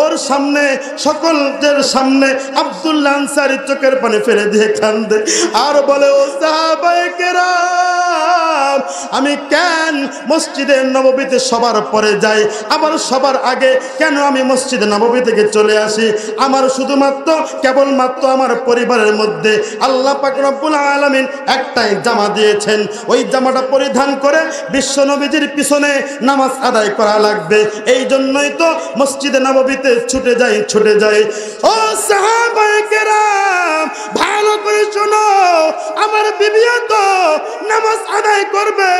ওর সামনে, সকলদের সামনে আব্দুল্লাহ আনসারী চোখের পানি ফেলে দিয়ে কান্দে আর বলে, ও সাহাবায়ে কেরাম, আমি কেন মসজিদে নববীতে সবার পরে যাই, আবার সবার আগে কেন আমি মসজিদে নববী থেকে চলে আসি? আমার শুধুমাত্র কেবলমাত্র আমার পরিবারের মধ্যে আল্লাহ পাক রব্বুল আলামিন একটাই জামা দিয়েছেন, ওই জামাটা পরিধান করে বিশ্ব নবীজির পিছনে নামাজ আদায় করা লাগবে, এই জন্যই তো মসজিদে নববীতে ছুটে যাই। ও সাহাবায়ে কেরাম, ভালো করে শোনো, আমার বিবিও তো নামাজ আদায় করবে,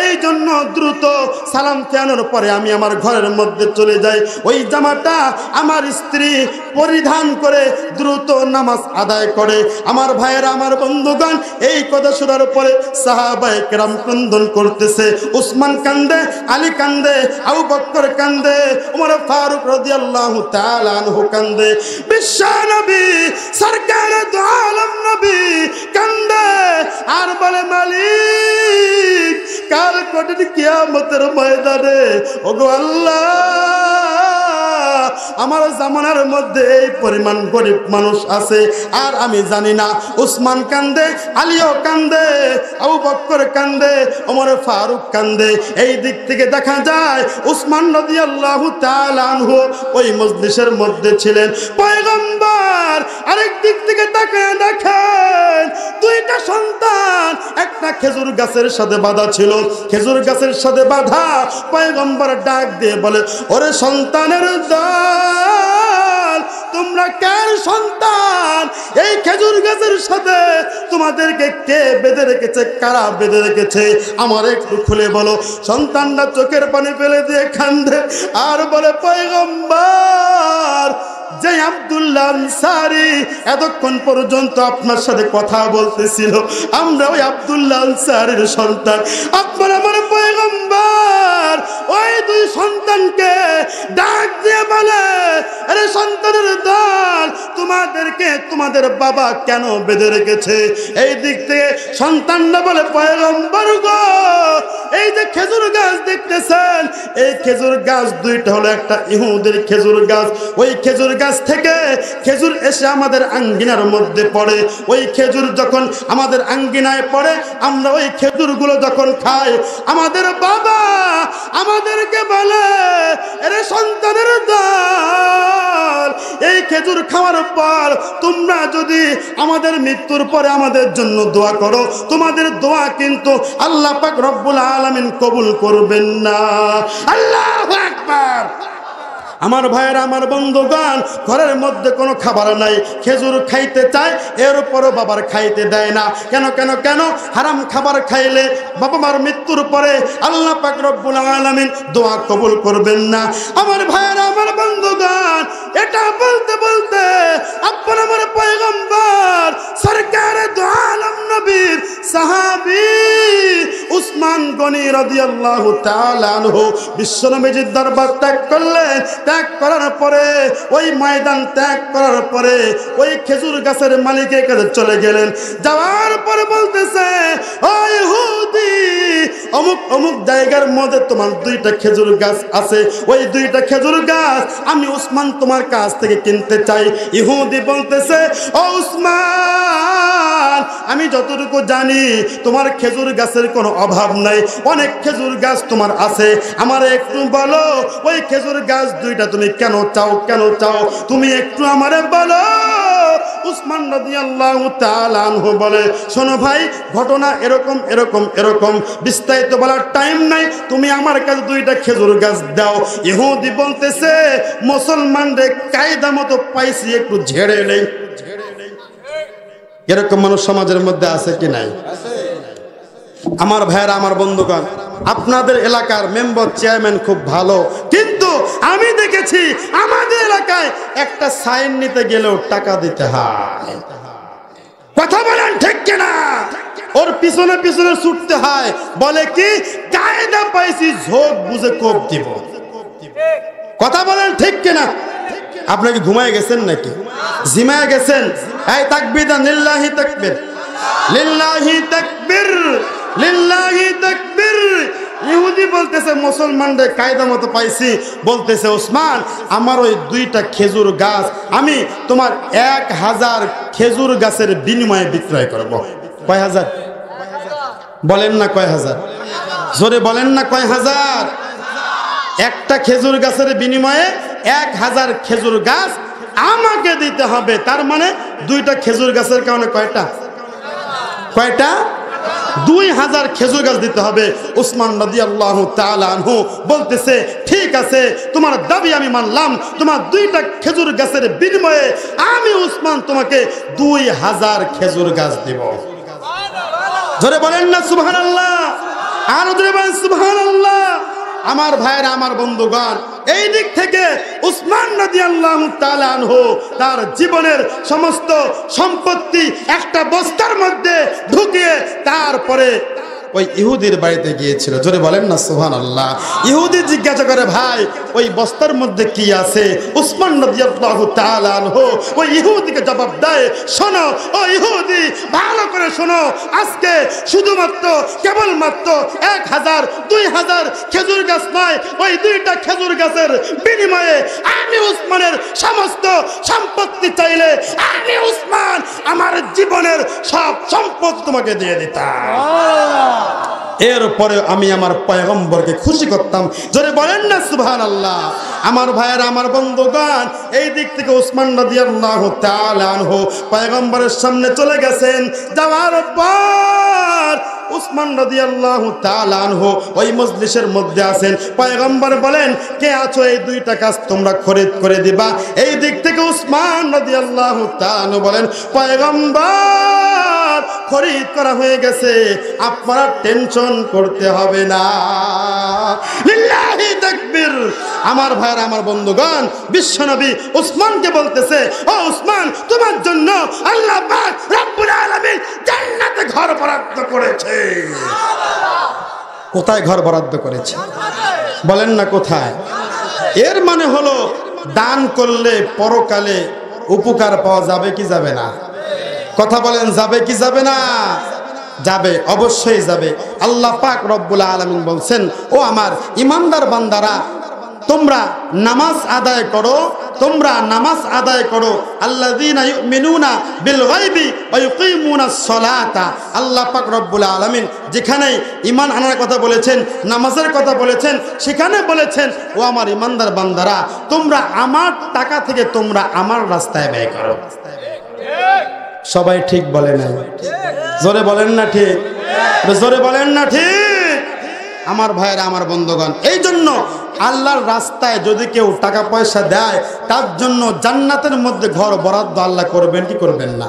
এই জন্য দ্রুত সালাম ফেরানোর পরে আমি আমার ঘরের মধ্যে চলে যাই, ওই জামাটা আমার স্ত্রী পরিধান করে দ্রুত নামাজ আদায় করে। আমার ভাইয়েরা, আমার বন্ধুগণ, এই কথা শোনার পরে সাহাবায়ে কেরাম ক্রন্দন করতেছে। উসমান কান্দে, আলী কান্দে, আবু বকর কান্দে, ওমর ফারুক রাদিয়াল্লাহু তাআলা আনহু কান্দে, বিশ্ব নবী সরকার দু আলম নবী কান্দে আর বলে, মালিক, কাল কঠিন কিয়ামতের ময়দানে ওগো আল্লাহ, আমার জামানার মধ্যে এই পরিমাণ গরিব মানুষ আছে আর আমি জানি না। উসমান কান্দে, আলীও কান্দে, আবু বকর কান্দে, ওমর ফারুক কান্দে। এই দিক থেকে দেখা যায় উসমান রাদিয়াল্লাহু তাআলা আনহু ওই মজলিসের মধ্যে ছিলেন। পয়গম্বর আরেক দিক থেকে তাকায় দেখেন, দুইটা সন্তান একটা খেজুর গাছের সাথে বাঁধা ছিল, খেজুর গাছের সাথে বাঁধা। পয়গম্বর ডাক দিয়ে বলে, ওরে সন্তানের দল, তোমরা কার সন্তান? এই খেজুর গাছের সাথে তোমাদেরকে কে বেঁধে রেখেছে, কারা বেঁধে রেখেছে, আমার একটু খুলে বলো। সন্তানরা চোখের পানি ফেলে দিয়ে কান্দে আর বলে, পয়গম্বর, যে আব্দুল্লাহ আনসারী এতক্ষণ পর্যন্ত আপনার সাথে কথা বলতেছিল, আমরা ওই আব্দুল্লাহ আনসারীর সন্তান। আপনার আমার পয়গম্বর ওই দুই সন্তানকে ডাক দিয়ে বলে, আরে সন্তানের দল, তোমাদেরকে তোমাদের বাবা কেন বেঁধে রেখেছে? এই দিক থেকে সন্তানরা বলে, পয়গম্বর গো, এই যে খেজুর গাছ দেখতেছেন, এই খেজুর গাছ দুইটা হলো, একটা ইহুদির খেজুর গাছ। ওই খেজুর গাছ থেকে খেজুর এসে আমাদের আঙ্গিনার মধ্যে পড়ে। ওই খেজুর যখন আমাদের আঙ্গিনায় পড়ে, আমরা ওই খেজুরগুলো যখন খাই, আমাদের বাবা আমাদেরকে বলে, এরে সন্তানের দল, এই খেজুর খাওয়ার পর তোমরা যদি আমাদের মৃত্যুর পরে আমাদের জন্য দোয়া করো, তোমাদের দোয়া কিন্তু আল্লাহ পাক রব্বুল আলামিন কবুল করবেন না। আল্লাহু আকবার। আমার ভাইয়েরা, আমার বন্ধুগণ, ঘরের মধ্যে কোনো খাবার নাই, খেজুর খাইতে চায়, এর উপরও বাবার খাইতে দেয় না। কেন কেন কেন? হারাম খাবার খাইলে বাবা মার মৃত্যুর পরে আল্লাহ পাক রব্বুল আলামিন দোয়া কবুল করবেন না। আমার ভাইয়েরা, আমার বন্ধুগণ, এটা বলতে বলতে আপনার আমার পয়গম্বর সরকারে দু আলম নবীর সাহাবী উসমান গনি রাদিয়াল্লাহু তাআলা আনহু বিশ্বনবীর দরবার ত্যাগ করলেন। ত্যাগ করার পরে, ওই ময়দান ত্যাগ করার পরে ওই খেজুর গাছের মালিকের কাছে চলে গেলেন। যাওয়ার পরে বলতেছে, ও ইহুদি, অমুক অমুক জায়গার মধ্যে তোমার দুইটা খেজুর গাছ আছে, ওই দুইটা খেজুর গাছ আমি উসমান তোমার কাছ থেকে কিনতে চাই। ইহুদি বলতেছে, ও উসমান, আমি যতটুকু জানি তোমার খেজুর গাছের কোনো অভাব নাই, অনেক খেজুর গাছ তোমার আছে, আমার একটু বলো ওই খেজুর গাছ দুইটা তুমি কেন চাও, কেন চাও, তুমি একটু আমারে বলো। উসমান রাদিয়াল্লাহু তাআলা আনহু বলে, শোনো ভাই, ঘটনা এরকম এরকম এরকম, বিস্তারিত বলার টাইম নাই, তুমি আমার কাছে দুইটা খেজুর গাছ দাও। ইহুদি বলতেছে, মুসলমানদের কায়দা মতো পাইছি, একটু ঝেড়ে নেই। এরকম মানুষ সমাজের মধ্যে আছে কি নাই? আমার ভাইয়েরা, আমার বন্ধুগণ, আপনাদের এলাকার মেম্বার চেয়ারম্যান খুব ভালো, কিন্তু আমি দেখেছি আমাদের এলাকায় একটা সাইন নিতে গেলেও টাকা দিতে হয়। কথা বলেন ঠিক কিনা? ওর পিছনে পিছনে ছুটতে হয়, বলে কি কায়দা পাইছি, ঝোঁক বুঝে কোপ দিব। কথা বলেন ঠিক কিনা? আপনি কি ঘুমায় গেছেন নাকি? জিমায় গেছেন? এই তাকবীর দেন, লিল্লাহি তাকবীর, লিল্লাহি তাকবীর, লিল্লাহি তাকবীর। ইহুদি বলতেছে, মুসলমানদের কায়দা মতো পাইছি, বলতেছে, ওসমান, আমার ওই দুইটা খেজুর গাছ আমি তোমার 1000 খেজুর গাছের বিনিময়ে বিক্রয় করব। কয় হাজার? বলেন না কয় হাজার? জোরে বলেন না কয় হাজার? একটা খেজুর গাছের বিনিময়ে 1000 খেজুর গাছ আমাকে দিতে হবে। তার মানে দুইটা খেজুর গাছের কারণে কয়টা? কয়টা? 2000 খেজুর গাছ দিতে হবে। উসমান রাদিয়াল্লাহু তাআলা আনহু বলতেছে, ঠিক আছে, তোমার দাবি আমি মানলাম, তোমার দুইটা খেজুর গাছের বিনিময়ে আমি উসমান তোমাকে 2000 খেজুর গাছ দেব। জোরে বলেন না সুবহানাল্লাহ? আর জোরে বলেন সুবহানাল্লাহ। আমার ভাইয়েরা, আমার বন্ধুগণ, এই দিক থেকে উসমান রাদিয়াল্লাহু তাআলা আনহু তার জীবনের সমস্ত সম্পত্তি একটা বস্তার মধ্যে ঢুকিয়ে তারপরে ওই ইহুদির বাড়িতে গিয়েছিল। জোরে বলেন না সুবহানাল্লাহ। ইহুদি জিজ্ঞাসা করে, ভাই ওই বস্তার মধ্যে কি আছে? উসমান রাদিয়াল্লাহু তাআলা আনহু ওই ইহুদিকে জবাব দেয়, শোনো ও ইহুদি, ভালো করে শোনো, আজকে শুধুমাত্র কেবলমাত্র 1000 2000 খেজুর গাছ নয়, ওই দুইটা খেজুর গাছের বিনিময়ে আমি উসমানের সমস্ত সম্পত্তি চাইলে আমি উসমান আমার জীবনের সব সম্পদ তোমাকে দিয়ে দিতাম। এরপরে আমি আমার পয়গম্বরকে খুশি করতাম। জোরে বলেন না সুবহানাল্লাহ। আমার ভাইয়েরা, আমার বন্ধুগণ, এই দিক থেকে উসমান রাদিয়াল্লাহু তাআলা আনহু পয়গম্বরের সামনে চলে গেছেন। যাওয়ার পর উসমান রাদিয়াল্লাহু তাআলা আনহু ওই মজলিসের মধ্যে আছেন। পয়গম্বর বলেন, কে আছো, এই দুইটা কাজ তোমরা খরিদ করে দিবা। এই দিক থেকে উসমান রাদিয়াল্লাহু তাআলা আনহু বলেন, পয়গম্বর, খরিদ করা হয়ে গেছে, আপনারা টেনশন করতে হবে না। লিল্লাহি তাকবীর। আমার ভাইরা, আমার বন্ধুগণ, বিশ্বনবী উসমানকে বলতেছে, ও উসমান, তোমার জন্য আল্লাহ পাক রব্বুল আলামিন জান্নাতে ঘর বরাদ্দ করেছে। কোথায় ঘর বরাদ্দ করেছে? বলেন না কোথায়? এর মানে হলো দান করলে পরকালে উপকার পাওয়া যাবে কি যাবে না? কথা বলেন, যাবে কি যাবে না? যাবে, অবশ্যই যাবে। আল্লাহ পাক রব্বুল আলামিন বলছেন, ও আমার ইমানদার বান্দারা, তোমরা নামাজ আদায় করো, তোমরা নামাজ আদায় করো। আল্লাযীনা ইউমিনুনা বিল গায়বি ওয়া ইউকিমুনাস সালাতা। আল্লাহ পাক রব্বুল আলামিন যেখানে ঈমান আনার কথা বলেছেন, নামাজের কথা বলেছেন, সেখানে বলেছেন, ও আমার ইমানদার বান্দারা, তোমরা আমার টাকা থেকে তোমরা আমার রাস্তায় ব্যয় করো। সবাই ঠিক বলে না? জোরে বলেন না ঠিক? জোরে বলেন না ঠিক? আমার ভাইয়েরা, আমার বন্ধুগণ, এই জন্য আল্লাহর রাস্তায় যদি কেউ টাকা পয়সা দেয়, তার জন্য জান্নাতের মধ্যে ঘর বরাদ্দ আল্লাহ করবেন কি করবেন না?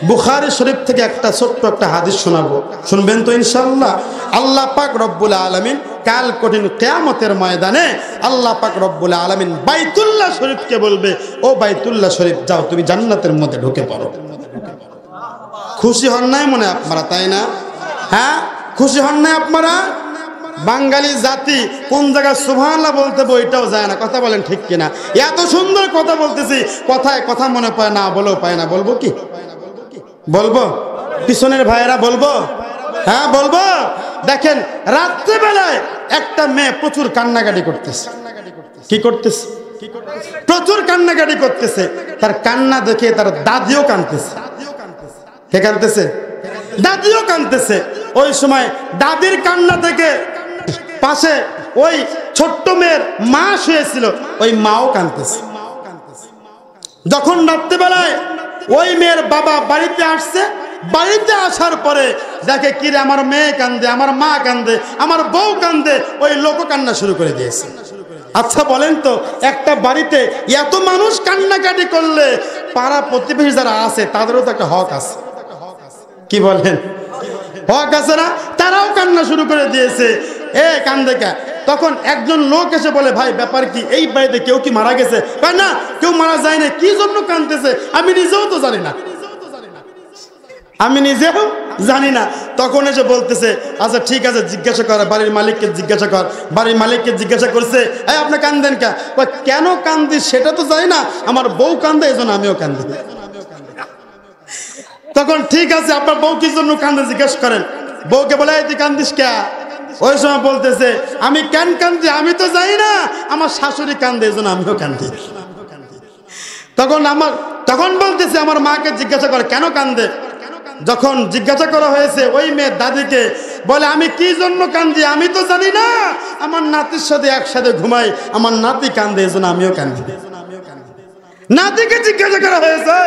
বুখারী শরীফ থেকে একটা ছোট্ট একটা হাদিস শোনাবো, শুনবেন তো ইনশাআল্লাহ? আল্লাহ পাক রব্বুল আলামিন কাল কঠিন কিয়ামতের ময়দানে আল্লাহ পাক রব্বুল আলামিন বাইতুল্লাহ শরীফকে বলবে, ও বাইতুল্লাহ শরীফ, যাও তুমি জান্নাতের মধ্যে ঢুকে পড়ো। খুশি হন নাই মনে আপনারা, তাই না? হ্যাঁ, খুশি হন নাই আপনারা? বাঙালি জাতি কোন জায়গায় সুবহানাল্লাহ বলতে বইটাও যায় না। কথা বলেন ঠিক কিনা? এত সুন্দর কথা বলতেছি, কথায় কথা মনে পায় না, বলেও পায় না। বলবো কি? বলবো? পিছনের ভাইয়েরা বলবো? হ্যাঁ বলবো। দেখেন, রাত্রেবেলায় একটা মেয়ে প্রচুর কান্নাকাটি করতেছে। কি করতেছে? প্রচুর কান্নাকাটি করতেছে। তার কান্না দেখে তার দাদিও কাঁদতেছে। কে কাঁদতেছে? দাদিও কাঁদতেছে। ওই সময় দাদির কান্না থেকে পাশে ওই ছোট্ট মেয়ের মা শুয়েছিল, ওই মাও কাঁদতেছে। যখন রাত্রিবেলায় ওই মেয়ের বাবা বাড়িতে আসছে, বাড়িতে আসার পরে দেখে কিরে আমার মেয়ে কান্দে, আমার মা কান্দে, আমার বউ কান্দে, ওই লোক কান্না শুরু করে দিয়েছে। আচ্ছা বলেন তো, একটা বাড়িতে এত মানুষ কান্নাকাটি করলে পাড়া প্রতিবেশী যারা আছে তাদেরও তো একটা হক আছে। কি বলেন? হক আছে না? তারাও কান্না শুরু করে দিয়েছে। এ কান্দে কে? তখন একজন লোক এসে বলে, ভাই ব্যাপার কি? এই বাড়িতে কেউ কি মারা গেছে? না, কেউ মারা যায় না। কি জন্য কান্দতেছে আমি নিজেও তো জানি না, আমি নিজেও জানি না। তখন এসে বলতেছে, আচ্ছা ঠিক আছে, জিজ্ঞাসা কর, বাড়ির মালিককে জিজ্ঞাসা কর। বাড়ির মালিককে জিজ্ঞাসা করছে, এই আপনি কান্দেন কেন কান্দি সেটা তো জানি না, আমার বউ কান্দে এই জন্য আমিও কান্দি। তখন ঠিক আছে, আপনার বউ কি জন্য কান্দে জিজ্ঞাসা করেন। বউকে বলে, তুই কান্দিস কে? ওই সময় বলতেছে, আমি কেন কান্দি আমি তো জানি না, আমার শাশুড়ি কান্দে এই জন্য আমিও কান্দি। তখন বলতেছে, আমার মাকে জিজ্ঞাসা করে কেন কান্দে। যখন জিজ্ঞাসা করা হয়েছে ওই মেয়ের দাদিকে, বলে আমি কি জন্য কান্দি আমি তো জানি না, আমার নাতির সাথে একসাথে ঘুমাই, আমার নাতি কান্দে এই জন্য আমিও কান্দি। নাতিকে জিজ্ঞাসা করা হয়েছে,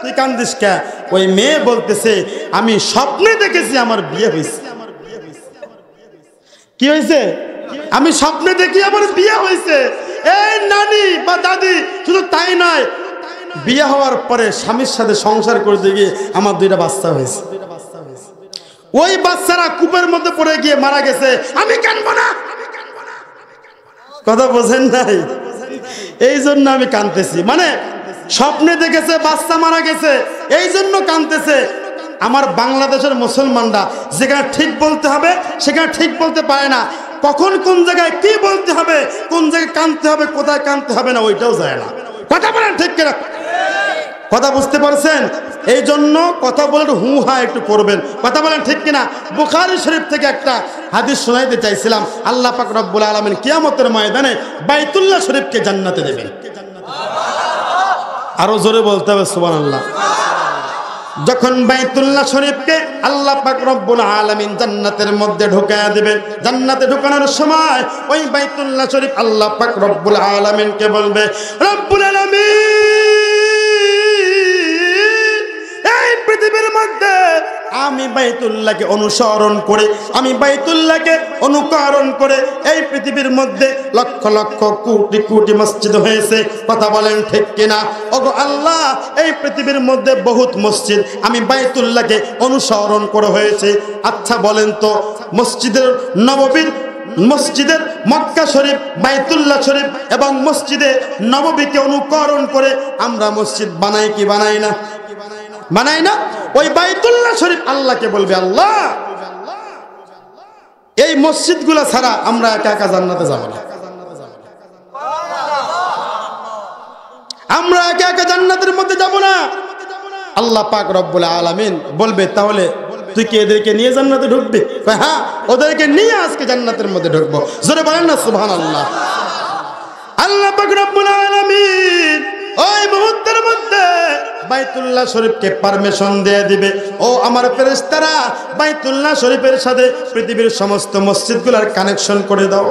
তুই কান্দিস কে? ওই মেয়ে বলতেছে, আমি স্বপ্নে দেখেছি আমার বিয়ে হয়েছে। কি হয়েছে? আমি স্বপ্নে দেখি আমার বিয়ে হয়েছে। এই নানি বা দাদি, শুধু তাই নয়, বিয়ে হওয়ার পরে স্বামীর সাথে সংসার করতে গিয়ে আমার 2টা বাচ্চা হয়েছে। ওই বাচ্চারা কূপের মধ্যে পড়ে গিয়ে মারা গেছে, আমি কাঁদবো না। কথা বোঝেন নাই? এই জন্য আমি কাঁদতেছি। মানে স্বপ্নে দেখেছে বাচ্চা মারা গেছে, এই জন্য কাঁদতেছে। আমার বাংলাদেশের মুসলমানরা যেখানে ঠিক বলতে হবে সেখানে ঠিক বলতে পারে না, কখন কোন জায়গায় কি বলতে হবে, কোন জায়গায় কাঁদতে হবে, কোথায় কাঁদতে হবে না, ওইটাও যায় না। কথা বলেন ঠিক কিনা? কথা বুঝতে পারছেন? এই জন্য কথা বলে হু হা একটু করবেন। কথা বলেন ঠিক কিনা? বুখারী শরীফ থেকে একটা হাদিস শোনাইতে চাইছিলাম। আল্লাহ পাক রব্বুল আলামিন কিয়ামতের ময়দানে বাইতুল্লাহ শরীফকে জান্নাতে দেবেন। আরো জোরে বলতে হবে সুবহানাল্লাহ। যখন বাইতুল্লাহ শরীফকে আল্লাহ পাক রব্বুল আলামিন জান্নাতের মধ্যে ঢুকায়া দিবেন, জান্নাতে ঢুকানোর সময় ওই বাইতুল্লাহ শরীফ আল্লাহ পাক রব্বুল আলামিনকে বলবে, রব্বুল আলামিন, এই পৃথিবীর মধ্যে আমি বাইতুল্লাহকে অনুসরণ করে, আমি বাইতুল্লাহকে অনুকরণ করে এই পৃথিবীর মধ্যে লক্ষ লক্ষ কোটি কোটি মসজিদ হয়েছে। কথা বলেন ঠিক কিনা? ওগো আল্লাহ, এই পৃথিবীর মধ্যে বহুত মসজিদ আমি বাইতুল্লাহকে অনুসরণ করে হয়েছে। আচ্ছা বলেন তো, মসজিদের নববীর, মসজিদের মক্কা শরীফ, বাইতুল্লাহ শরীফ এবং মসজিদে নববীকে অনুকরণ করে আমরা মসজিদ বানাই কি বানাই না? বানাই না? ওই বাইতুল্লাহ শরীফ আল্লাহকে বলবে, আল্লাহ এই মসজিদগুলো ছাড়া আমরা একা একা জান্নাতে যাব না। আমরা একা একা জান্নাতের মধ্যে যাব না। আল্লাহ পাক রব্বুল আলামিন বলবে তাহলে তুই কি এদেরকে নিয়ে জান্নাতে ঢুকবি? হ্যাঁ, ওদেরকে নিয়ে আজকে জান্নাতের মধ্যে ঢুকবো। জোরে বলেন না সুবহানাল্লাহ। আল্লাহ পাক রব্বুল আলামিন ওই মুহূর্তের মধ্যে বাইতুল্লাহ শরীফকে পারমিশন দিয়ে দিবে, ও আমার ফেরেশতারা বাইতুল্লাহ শরীফের সাথে পৃথিবীর সমস্ত মসজিদগুলোর কানেকশন করে দাও।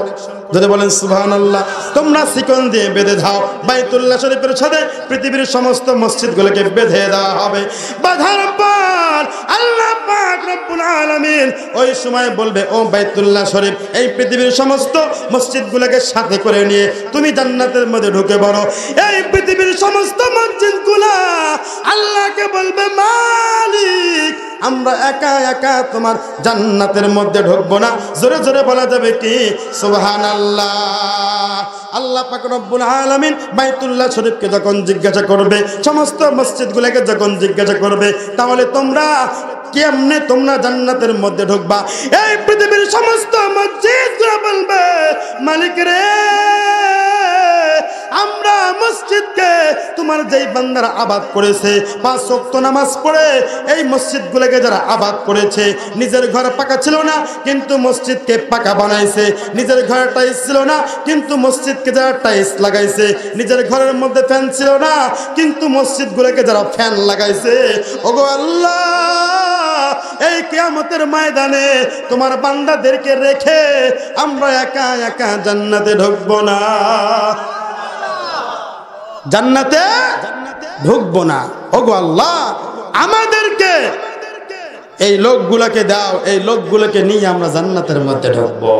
যদি বলেন সুবহানাল্লাহ। তোমরা শিকল দিয়ে বেঁধে দাও, বাইতুল্লাহ শরীফের সাথে পৃথিবীর সমস্ত মসজিদগুলোকে বেঁধে দেওয়া হবে। বাঁধার পর আল্লাহ পাক রব্বুল আলামিন ওই সময় বলবে, ও বাইতুল্লাহ শরীফ, এই পৃথিবীর সমস্ত মসজিদগুলোকে সাথে করে নিয়ে তুমি জান্নাতের মধ্যে ঢুকে পড়ো। এই পৃথিবীর সমস্ত মসজিদগুলা আল্লাহকে বলবে, মালিক আমরা একা একা তোমার জান্নাতের মধ্যে ঢুকবো না। জোরে জোরে বলা যাবে কি সুবহানাল্লাহ। আল্লাহ পাক রব্বুল আলামিন বাইতুল্লাহ শরীফকে যখন জিজ্ঞাসা করবে, সমস্ত মসজিদগুলোকে যখন জিজ্ঞাসা করবে, তাহলে তোমরা কেমনে তোমরা জান্নাতের মধ্যে ঢুকবা? এই পৃথিবীর সমস্ত মসজিদগুলো বলবে, মালিক রে, আমরা মসজিদকে তোমার যেই বান্দারা আবাদ করেছে, 5 ওয়াক্ত নামাজ পড়ে এই মসজিদগুলোকে যারা আবাদ করেছে, নিজের ঘর পাকা ছিল না কিন্তু মসজিদকে পাকা বানাইছে, নিজের ঘরে টাইলস ছিল না কিন্তু মসজিদকে যারা টাইলস লাগাইছে, নিজের ঘরের মধ্যে ফ্যান ছিল না কিন্তু মসজিদগুলোকে যারা ফ্যান লাগাইছে, ওগো আল্লাহ, এই কিয়ামতের ময়দানে তোমার বান্দাদেরকে রেখে আমরা একা একা জান্নাতে ঢুকবো না, জান্নাতে ঢুকবো না। ওগো আল্লাহ, আমাদেরকে এই লোকগুলোকে দাও, এই লোকগুলোকে নিয়ে আমরা জান্নাতের মধ্যে ঢুকবো।